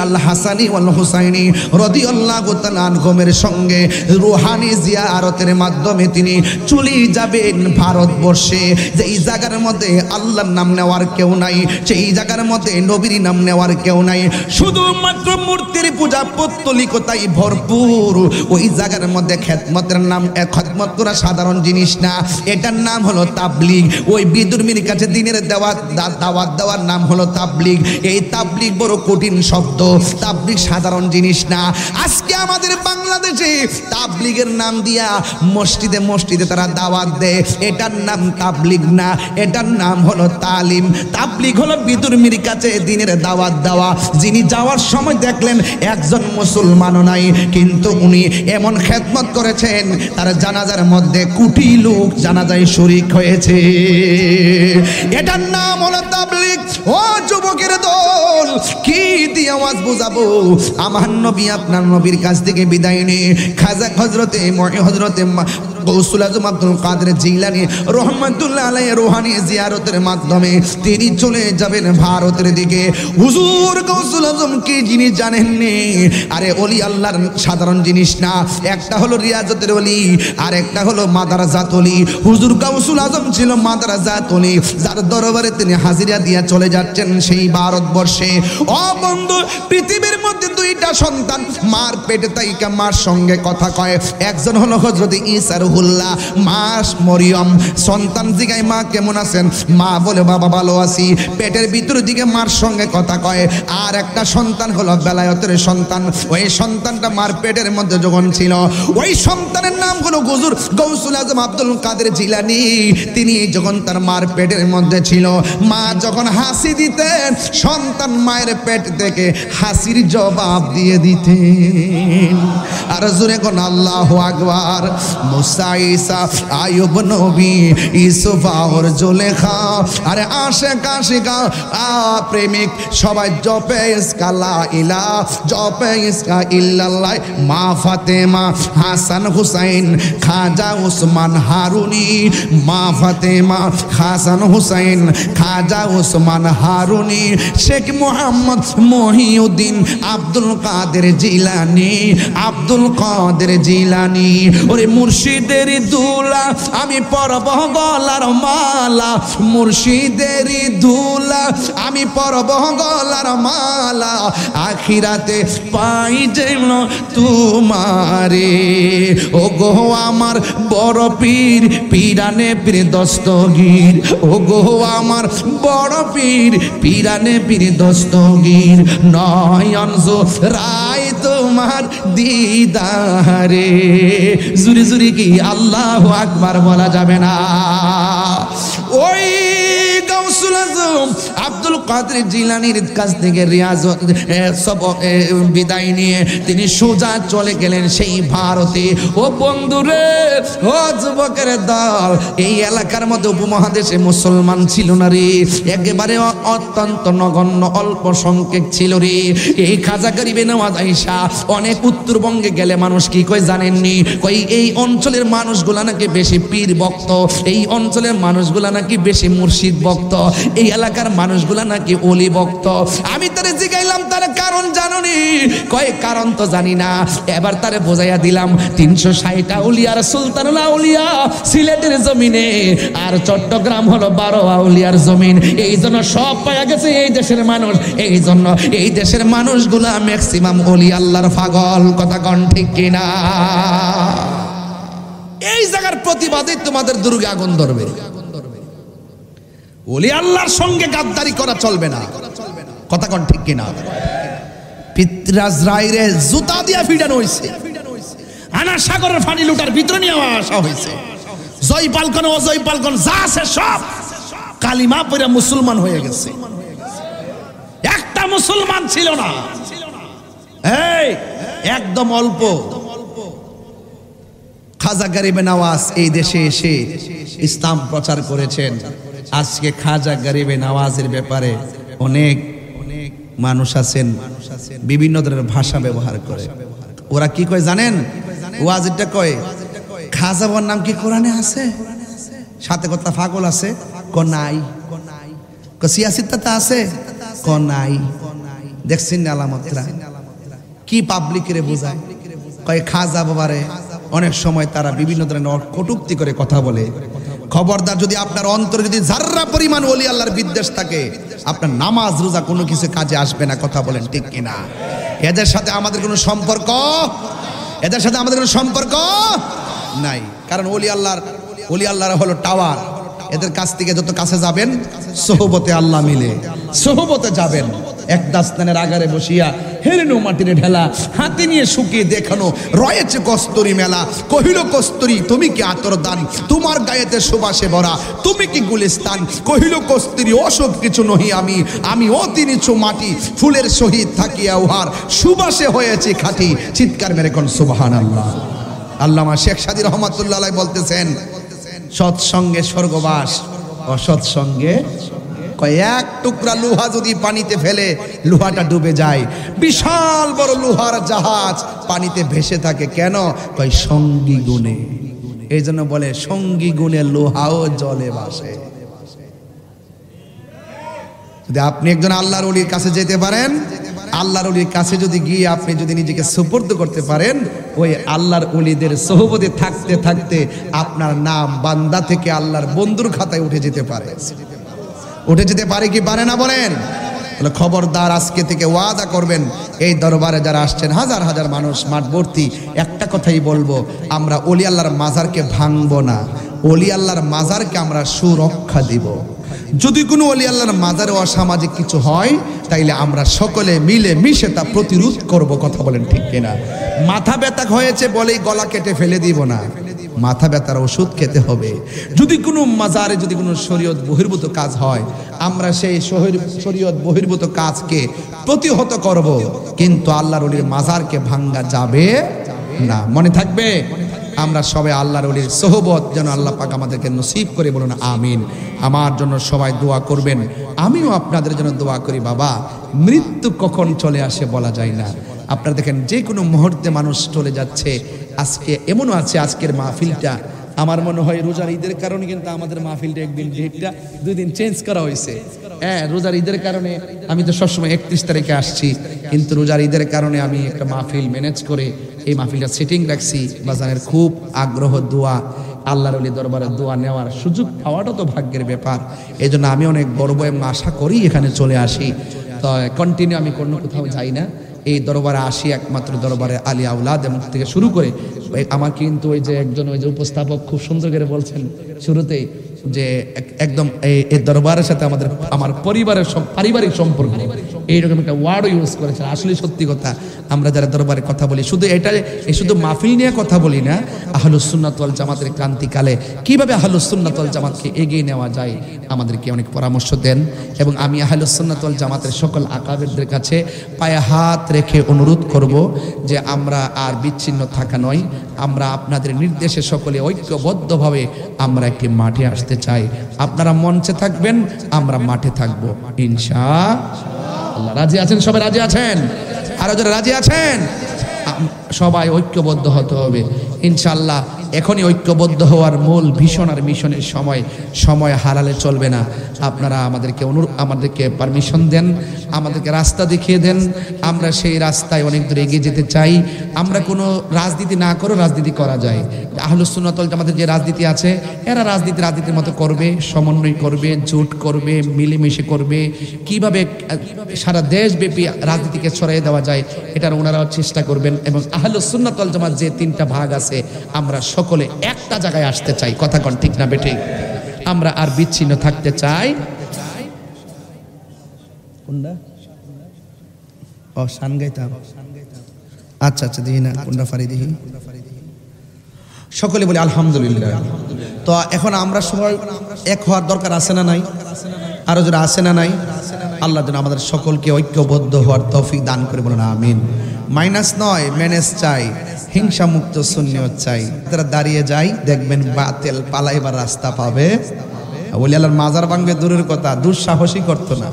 Speaker 2: আল হাসানী ওয়াল হুসাইনী রাদিয়াল্লাহু তাআলা আনহুমের সঙ্গে রুহানি জিয়ারতের মাধ্যমে তিনি চলে যাবেন ভারতবর্ষে। যেই জায়গার মধ্যে আল্লাহর নাম নেওয়ার কেউ নাই, সেই জায়গার মধ্যে নবীর নাম নেওয়ার কেউ নাই, শুধুমাত্র মূর্তির পূজা পৌত্তলিকতাই ভরপুর। ওই জায়গার মধ্যে খেদমতের নাম, খেদমত করা সাধারণ জিনিস না, এটার নাম হলো তাবলীগ। ওই বিদুর্মীর কাছে দিনের দাওয়াত দেওয়ার নাম হলো তাবলীগ। এই তাবলীগ বড় কঠিন শব্দ, তাবলীগ সাধারণ জিনিস না। আজকে আমাদের বাংলাদেশে তাবলীগের নাম দিয়া মসজিদে মসজিদে তারা দাওয়াত দেয়, এটার নাম তাবলীগ না, এটার নাম হলো তালিম। তাবলীগ হলো বিদুর্মীর কাছে দিনের দাওয়াত দেওয়া। যিনি যাওয়ার সময় দেখলেন একজন মুসলমানও নাই, কিন্তু উনি এমন খেদমত করেছেন তার জানাজার মধ্যে কোটি লোক জানাজায় শরীক হয়েছে। এটার নাম হলো তাবলীগ। ও যুবকের দল, কি দিয়ে আওয়াজ বোঝাবো? আমার নবী আপনার নবীর কাছ থেকে বিদায় নিয়ে খাজা হযরতে গৌসুল আজম আব্দুল কাদের জিলানী রহমাতুল্লাহ আলাইহি রুহানি জিয়ারতের মাধ্যমে তিনি চলে যাবেন ভারতের দিকে। হুজুর গৌসুল আজম কি জিনিস জানেননি? আরে ওলি আল্লাহর সাধারণ জিনিস না, একটা হলো রিয়াজতের ওলি আর একটা হলো মাদারাজাত ওলি। হুজুর গৌসুল আজম ছিল মাদারাজাত ওলি, যার দরবারে তিনি হাজিরা দিয়া চলে যাচ্ছেন সেই ভারতবর্ষে। ও বন্ধু, পৃথিবীর মধ্যে দুইটা সন্তান মার পেটে তাইকা মার সঙ্গে কথা কয়। একজন হলো হযরত ঈসা রুহুল্লাহ, মা মরিয়ম। সন্তান জিগায় মা কেমন আছেন? মা বলে বাবা ভালো আছি। পেটের ভিতর দিকে মার সঙ্গে কথা কয়। আর একটা সন্তান হলো বেলায়েতের সন্তান। ওই সন্তানটা মার পেটের মধ্যে যখন ছিল, ওই সন্তানের নাম হলো হুজুর গৌসুল আজম আব্দুল কাদের জিলানী। তিনি যখন তার মার পেটের মধ্যে ছিল, মা যখন হাসি দিতেন, সন্তান মায়ের পেট থেকে হাসির জবাব দিয়ে দিতেন। আর জোরে কোন আল্লাহু আকবার। মুসা, ঈসা, আইয়ুব নবী, ইউসুফ আর জুলেখা, আরে আশিক আশিকা প্রেমিক সবাই জপে ইসকা লা ইলাহা, জপে ইসকা ইল্লাল্লাহ। মা ফাতেমা, হাসান হুসাইন, খাজা উসমান হারুনি। মা ফাতেমা, হাসান হুসাইন, খাজা উসমান হারুনি, শেখ মোহাম্মদ মহিউদ্দিন, আব্দুল কাদের জিলানী, আব্দুল কাদের জিলানী। ওরে মুর্শিদের দুলা আমি পরব গলার মালা, মুর্শিদের দুলা আমি পরব গলার মালা, আখিরাতে পাই যেন তোমারে। ও গো আমার বড় পীর, পীরানে পীর দস্তগীর। ও গো আমার বড় পীর, পীরানে পীর দস্তগীর। নয়ন রায় তোমার দিদারে। জুরি জুরি কি আল্লাহু আকবার বলা যাবে না? ওই গাউসুল আজম আব্দুল কাদের জিলানীর কাছ থেকে রিয়াজত বিদায় নিয়ে তিনি সোজা চলে গেলেন সেই ভারতে। ও বন্ধুরে, ও যুবকের দল, এই এলাকার মধ্যে উপমহাদেশে মুসলমান ছিল না রে, একেবারে অত্যন্ত নগণ্য অল্প সংখ্যক ছিল রে। এই খাজা গরিবে নওয়াজ আয়েশা অনেক উত্তরবঙ্গে গেলে মানুষ কি কয় জানেননি? কই এই অঞ্চলের মানুষগুলা নাকি বেশি পীর ভক্ত, এই অঞ্চলের মানুষগুলা নাকি বেশি মুর্শিদ ভক্ত, এই এলাকার মানুষগুলা নাকি ওলি ভক্ত। আমি তারে জিগাইলাম তার কারণ জানোনি? কয় কারণ তো জানি না। এবার তারে বোঝাইয়া দিলাম 360 আউলিয়ার সুলতানুল আউলিয়া সিলেটের জমিনে, আর চট্টগ্রাম হলো 12 আউলিয়ার জমিন। এই জন্য সব পাওয়া গেছে এই দেশের মানুষ। এই জন্য এই দেশের মানুষগুলা ম্যাক্সিমাম ওলি আল্লাহর পাগল। কথা কন ঠিক কিনা? এই জায়গার প্রতিবাদে তোমাদের দুর্গে আগুন ধরবে। ওলি আল্লাহর সঙ্গে গাদ্দারি করা চলবে না। কথা কন ঠিক কিনা? পিতরাজ রায়রে জুতা দিয়া ফিডানো হয়েছে, আনা সাগরের পানি লুটার ভিতরে নিয়ে আসা হয়েছে। জয় পালকন অজয় পালকন যা আছে সব কালিমা পড়ে মুসলমান হয়ে গেছে। একটা মুসলমান ছিল না, এই একদম অল্প খাজা গরিবে নওয়াজ এই দেশে এসে ইসলাম প্রচার করেছেন। আজকে খাজা গরিবে নওয়াজের ব্যাপারে অনেক মানুষ আছেন বিভিন্ন ধরনের ভাষা ব্যবহার করে। ওরা কি কয় জানেন? ওয়াজিদটা কয় খাজা বাবার নাম কি কোরআনে আছে? সাথে কথা ফাগল আছে ক নাই, ক সিয়াসিত্তা আছে ক নাই। দেখছেন আলামতরা কি পাবলিকেরে বোঝায়? কয় খাজা বাবারে অনেক সময় তারা বিভিন্ন ধরনের কটূক্তি করে কথা বলে। খবরদার, যদি আপনার অন্তরে যদি যার্রা পরিমাণ ওলি আল্লাহর বিদ্বেষ থাকে, আপনার নামাজ রোজা কোনো কিছু কাজে আসবে না। কথা বলেন ঠিক কিনা? এদের সাথে আমাদের কোনো সম্পর্ক, এদের সাথে আমাদের কোনো সম্পর্ক নাই। কারণ ওলি আল্লাহর হলো টাওয়ার। এদের কাছ থেকে যত কাছে যাবেন সোহবতে আল্লাহ মিলে, সোহবতে যাবেন। এক দাস্তানের আগারে বসিয়া হেরেনো মাটিরে ঢেলা, হাতে নিয়ে শুকিয়ে দেখানো রয়েছে কস্তুরি মেলা। কহিল কস্তুরি তুমি কি আতর দান, তোমার গায়েতে সুবাসে ভরা তুমি কি গুলিস্তান। কহিল কস্তুরি ওসব কিছু নহি আমি, আমি অতি নিচু মাটি ফুলের সহিত থাকিয়া উহার সুবাসে হয়েছে খাঁটি। চিৎকার মেরে কোন সুবহানাল্লাহ। আল্লামা শেখ সাদী রহমাতুল্লাহ আলাইহি বলতেছেন, সৎসঙ্গে স্বর্গবাস, অসৎসঙ্গে এক টুকরা লোহা যদি পানিতে ফেলে লোহাটা ডুবে যায়। বিশাল বড় লোহার জাহাজ পানিতে ভেসে থাকে কেন? কয় সঙ্গী গুণে। এই জন্য বলে সঙ্গী গুণে লোহাও জলে ভাসে। যদি আপনি একজন আল্লাহর ওলির কাছে যেতে পারেন, আল্লাহর ওলির কাছে যদি গিয়ে আপনি যদি নিজেকে সুপর্দ করতে পারেন, ওই আল্লাহর ওলিদের সোহবতে থাকতে থাকতে আপনার নাম বান্দা থেকে আল্লাহর বন্ধুর খাতায় উঠে যেতে পারে। উঠে যেতে পারে কি পারে না বলেন? তাহলে খবরদার, আজকে থেকে ওয়াদা করবেন, এই দরবারে যারা আসছেন হাজার হাজার মানুষ মাঠ ভর্তি, একটা কথাই বলবো, আমরা ওলি আল্লাহর মাজারকে ভাঙবো না, ওলি আল্লাহর মাজারকে আমরা সুরক্ষা দিব। যদি কোনো ওলি আল্লাহর মাজারে অসামাজিক কিছু হয়, তাইলে আমরা সকলে মিলে মিশে তা প্রতিরোধ করব। কথা বলেন ঠিক কিনা? মাথা ব্যথা হয়েছে বলেই গলা কেটে ফেলে দিব না, মাথা ব্যথার ওষুধ খেতে হবে। যদি কোনো মাজারে যদি কোনো শরীয়ত বহির্ভূত কাজ হয়, আমরা সেই শরীয়ত বহির্ভূত কাজকে প্রতিহত করব, কিন্তু আল্লাহর ওলির মাজারকে ভাঙ্গা যাবে না। মনে থাকবে, আমরা সবাই আল্লাহর ওলির সোহবত যেন আল্লাহ পাক আমাদেরকে নসিব করে, বলুন আমিন। আমার জন্য সবাই দোয়া করবেন, আমিও আপনাদের জন্য দোয়া করি। বাবা, মৃত্যু কখন চলে আসে বলা যায় না। আপনারা দেখেন যে কোনো মুহূর্তে মানুষ চলে যাচ্ছে। আজকে এমনও আছে, আজকের মাহফিলটা আমার মনে হয় রোজার ঈদের কারণে কিন্তু আমাদের মাহফিলটা একদিন ডেটটা 2 দিন চেঞ্জ করা হয়েছে। হ্যাঁ, রোজার ঈদের কারণে আমি তো সবসময় 31 তারিখে আসছি, কিন্তু রোজার ঈদের কারণে আমি একটা মাহফিল ম্যানেজ করে এই মাহফিলটা সেটিং রাখছি। বাজানের খুব আগ্রহ, দোয়া, আল্লাহর ওলি দরবারে দোয়া নেওয়ার সুযোগ পাওয়াটা তো ভাগ্যের ব্যাপার। এই জন্য আমি অনেক গর্ব এবং আশা করি এখানে চলে আসি। তো কন্টিনিউ আমি কোনো কোথাও যাই না, এই দরবারে আসি একমাত্র দরবারে আলী আউলাদ মুখ থেকে শুরু করে। আমার কিন্তু ওই যে একজন ওই যে উপস্থাপক খুব সুন্দর করে বলছেন শুরুতেই যে একদম এই দরবারের সাথে আমার পরিবারের পারিবারিক সম্পর্ক, এইরকম একটা ওয়ার্ডও ইউজ করেছেন। আসলে সত্যি কথা, আমরা যারা দরবারে কথা বলি শুধু শুধু মাহফিল নিয়ে কথা বলি না, আহলুস সুন্নাত ওয়াল জামাতের ক্রান্তিকালে কিভাবে আহলুস সুন্নাত ওয়াল জামাতকে এগিয়ে নেওয়া যায় আমাদেরকে অনেক পরামর্শ দেন। এবং আমি আহলুস সুন্নাত ওয়াল জামাতের সকল আকাবেরদের কাছে পায়ে হাত রেখে অনুরোধ করব যে আমরা আর বিচ্ছিন্ন থাকা নয়, আমরা আপনাদের নির্দেশে সকলে ঐক্যবদ্ধভাবে আমরা একটি মাঠে আসতে চাই। আপনারা মঞ্চে থাকবেন, আমরা মাঠে থাকবো ইনশাআল্লাহ। রাজি আছেন? সবাই রাজি আছেন? আরো যারা রাজি আছেন, সবাই ঐক্যবদ্ধ হতে হবে ইনশাআল্লাহ। এখনই ঐক্যবদ্ধ হওয়ার মূল ভীষণ আর মিশনের সময় হারালে চলবে না। আপনারা আমাদেরকে পারমিশন দেন, আমাদেরকে রাস্তা দেখিয়ে দেন, আমরা সেই রাস্তায় অনেক দূর এগিয়ে যেতে চাই। আমরা কোনো রাজনীতি না করে রাজনীতি করা যায়। আহলুস সুন্নাত ওয়াল জামাতের যে রাজনীতি আছে, এরা রাজনীতির মতো করবে, সমন্বয় করবে, জোট করবে, মিলেমিশে করবে। কিভাবে সারা দেশব্যাপী রাজনীতিকে ছড়িয়ে দেওয়া যায়, এটার ওনারাও চেষ্টা করবেন। এবং আহলুস সুন্নাত ওয়াল জামাত যে 3টা ভাগ আছে, আমরা সকলে একটা জায়গায় আসতে চাই। কথা কোন ঠিক না বেঠিক? আমরা আর বিচ্ছিন্ন থাকতে চাই। কোনটা? ও শান গাইতাম। আচ্ছা দিহি না, কোনটা ফারি দিহি? সকলে বলি আলহামদুলিল্লাহ। তো এখন আমরা সবাই এক হওয়ার দরকার আছে না নাই? আরো যারা আছে না নাই? আল্লাহ যেন আমাদের সকলকে ঐক্যবদ্ধ হওয়ার তৌফিক দান করে, বলুন আমিন। মাইনাস নয়, ম্যানেজ চাই। হিংসা মুক্ত সুন্নিয়ত চাই। তারা দাঁড়িয়ে যাই, দেখবেন বাতিল পালাইবার রাস্তা পাবে। ওলি আল্লাহর মাজার ভাঙবে দূরের কথা, দুঃসাহসই করতো না।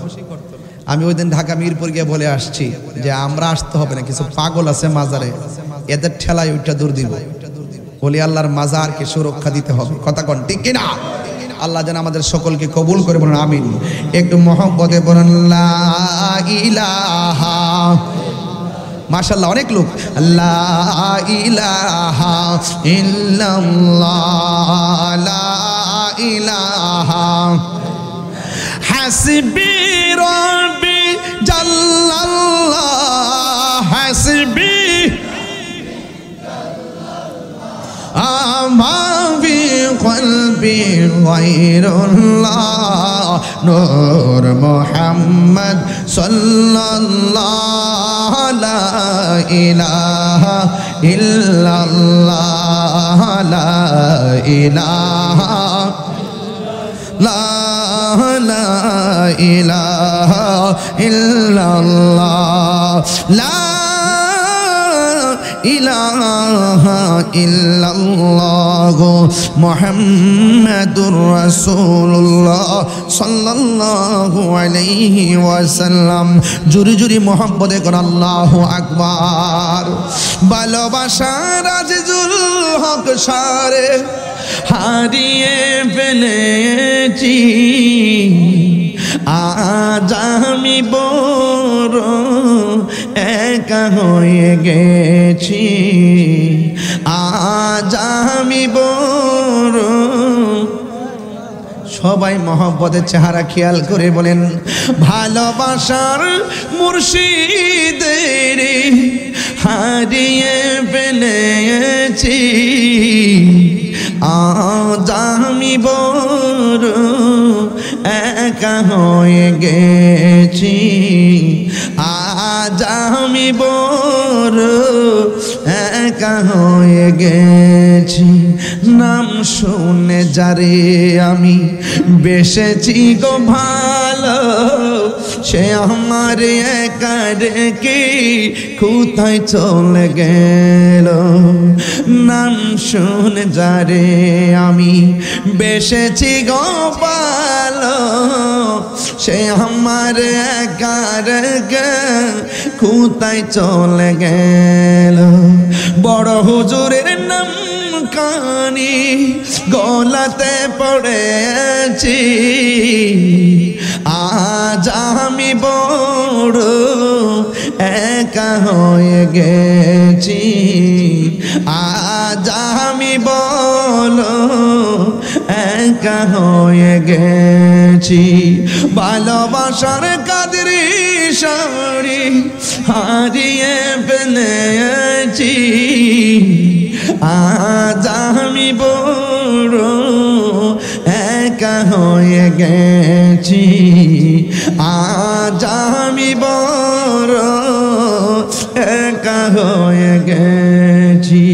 Speaker 2: আমি ওই দিন ঢাকা মিরপুর গিয়ে বলে আসছি যে আমরা আসতে হবে না, কিছু পাগল আছে মাজারে, এদের ঠেলায় ওইটা দূর দিব। ওলি আল্লাহর মাজারকে সুরক্ষা দিতে হবে, কথা কোন ঠিক কিনা? আল্লাহ যেন আমাদের সকলকে কবুল করে, বলুন আমিন। একটু মহব্বতে বলুন লা ইলাহা। মাশাআল্লাহ, অনেক লোক লা ইলাহা ইল্লাল্লাহ, লা ইলাহা হাসবি রব্বি জাল্লাল্লাহ, হাসবি আমা ফি কলবি গায়রুল্লাহ, নূর মুহাম্মদ সাল্লাল্লাহ, লা ইলাহা ইল্লাল্লাহ, লা ইলাহা লা ইলাহা ইল্লাল্লাহ, লা ইলাহা ইল্লাল্লাহ মুহাম্মাদুর রাসূলুল্লাহ সাল্লাল্লাহু আলাইহি ওয়াসাল্লাম। জোরে জোরে মহব্বতে কর আল্লাহু আকবার। ভালোবাসার আজিজুল হক সারে হারিয়ে ফেলেছি, আজ আমি বড় একা হয়ে গেছি, আজ আমি বড়। সবাই মহব্বতের চেহারা খেয়াল করে বলেন, ভালোবাসার মুর্শিদের হারিয়ে ফেলেছি, আজ আমি বড় একা হয়ে গেছি, আজ আমি বড় একা হয়ে গেছি। নাম শুনে যারে আমি বেসেছি গো ভালো, সে আমার একা রেখে কোথায় চলে গেল। নাম শুনে যারে আমি বেসেছি গো ভালো, সে আমার একা রেখে কোথায় চলে গেল। বড় হুজুরের নাম কানি গলাতে পড়েছি, আজ আমি বড় একা হয়ে গেছি, আজ আমি বলো একা হয়ে গেছি। ভালোবাসার কাদরি শাড়ি হারিয়ে ফেলেছি, আজ আমি বড় একা হয়ে গেছি, আজ আমি বড় একা হয়ে গেছি।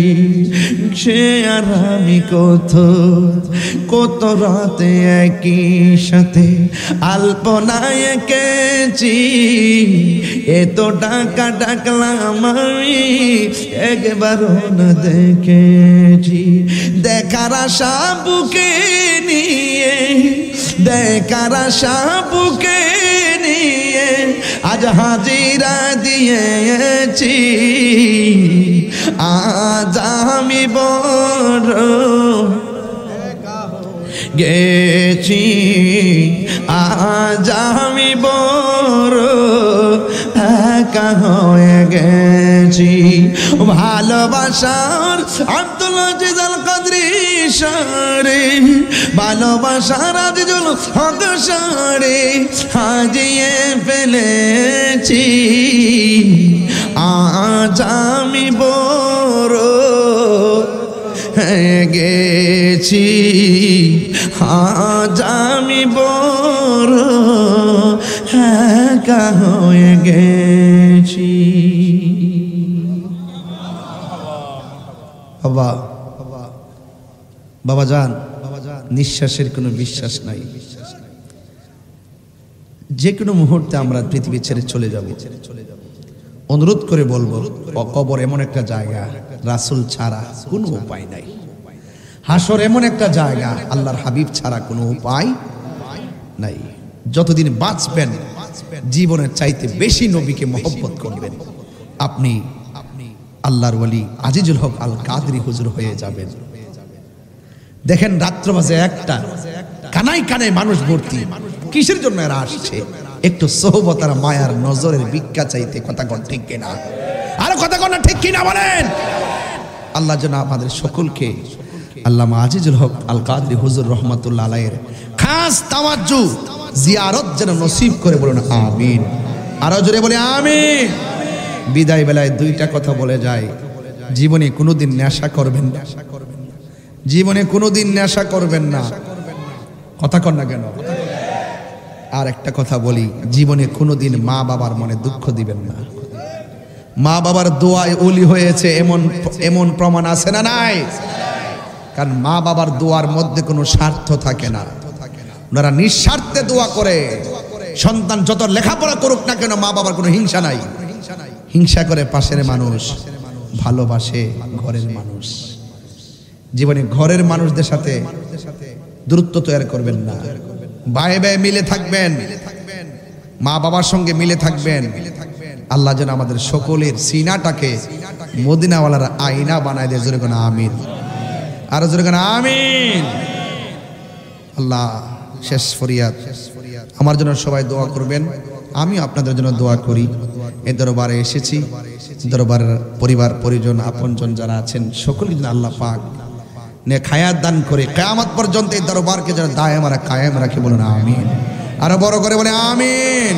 Speaker 2: সে আর আমি কত রাতে একই সাথে আলপনায় এঁকেছি, এত টাকা ডাকলাম আমি একবারও না দেখেছি। দেখার আশা বুকে নিয়ে, দেখার আশা বুকে নিয়ে আজ হাজিরা দিয়েছি, আজ আমি বড় গেছি, আজ আমি বড় একা হয়ে গেছি। ভালোবাসার আব্দুল আজিজ আল কাদরি সারে, ভালোবাসার আজিজুল হক সারে হাজিয়ে ফেলেছি, আজ আমি বড় হয়ে গেছি, আজ আমি বড় একা হয়ে গেছি। বাবা জান, নিঃশ্বাসের কোনো বিশ্বাস নাই, যে কোনো মুহূর্তে আমরা পৃথিবী ছেড়ে চলে যাব। অনুরোধ করে বলবো, কবর এমন একটা জায়গা রাসূল ছাড়া কোনো উপায় নাই। হাসর এমন একটা জায়গা আল্লাহর হাবিব ছাড়া কোনো উপায় নাই। যতদিন বাঁচবেন জীবনের চাইতে বেশি নবীকে মহব্বত করবেন, আপনি আল্লাহর ওলি আজিজুল হক আল কাদরি হুজুর হয়ে যাবেন। দেখেন রাত্র বাজে একটা, কানায় কানায় মানুষ ভর্তি। কিসের জন্য এরা আসছে? একটু সোহবত আর মায়ার নজরের ভিক্ষা চাইতে। কথা কন ঠিক কিনা? আরো কথা কন না ঠিক কিনা বলেন? আল্লাহ যেন আমাদের সকলকে আল্লামা আজিজুল হক আল কাদরি হুজুর রহমাতুল্লাহ আলাইহির খাস তাওয়াজ্জু জিয়ারত যেন নসিব করে, বলুন আমিন। আরো জোরে বলে আমিন। বিদায় বেলায় দুইটা কথা বলে যায়, জীবনে কোনোদিন নেশা করবেন না, জীবনে কোনোদিন নেশা করবেন না। কথা কন না কেন? আর একটা কথা বলি, জীবনে কোনোদিন মা বাবার মনে দুঃখ দিবেন না। মা বাবার দোয়ায় ওলি হয়েছে এমন প্রমাণ আছে না নাই? কারণ মা বাবার দোয়ার মধ্যে কোনো স্বার্থ থাকে না, ওনারা নিঃস্বার্থে দোয়া করে। সন্তান যত লেখাপড়া করুক না কেন, মা বাবার কোনো হিংসা নাই। হিংসা করে পাশের মানুষ, ভালোবাসে ঘরের মানুষ। জীবনে ঘরের মানুষদের সাথে দূরত্ব তৈরি করবেন না, ভাই ভাই মিলে থাকবেন, মা বাবার সঙ্গে মিলে থাকবেন। আল্লাহ যেন আমাদের সকলের সিনাটাকে মদিনাওয়ালার আয়না বানায় দেয়। জোরে কোন আমিন। আরো জোরে কোন আমিন। আল্লাহ শেষ ফরিয়াদ, আমার জন্য সবাই দোয়া করবেন, আমি আপনাদের জন্য দোয়া করি। এ দরবারে এসেছি, দরবারের পরিবার পরিজন আপনজন যারা আছেন সকলকে যেন আল্লাহ পাক নেক হায়াত দান করে কিয়ামত পর্যন্ত এই দরবারকে যেন দায়েম আর কায়েম রাখে, বলুন আমিন। আরো বড় করে বলে আমিন।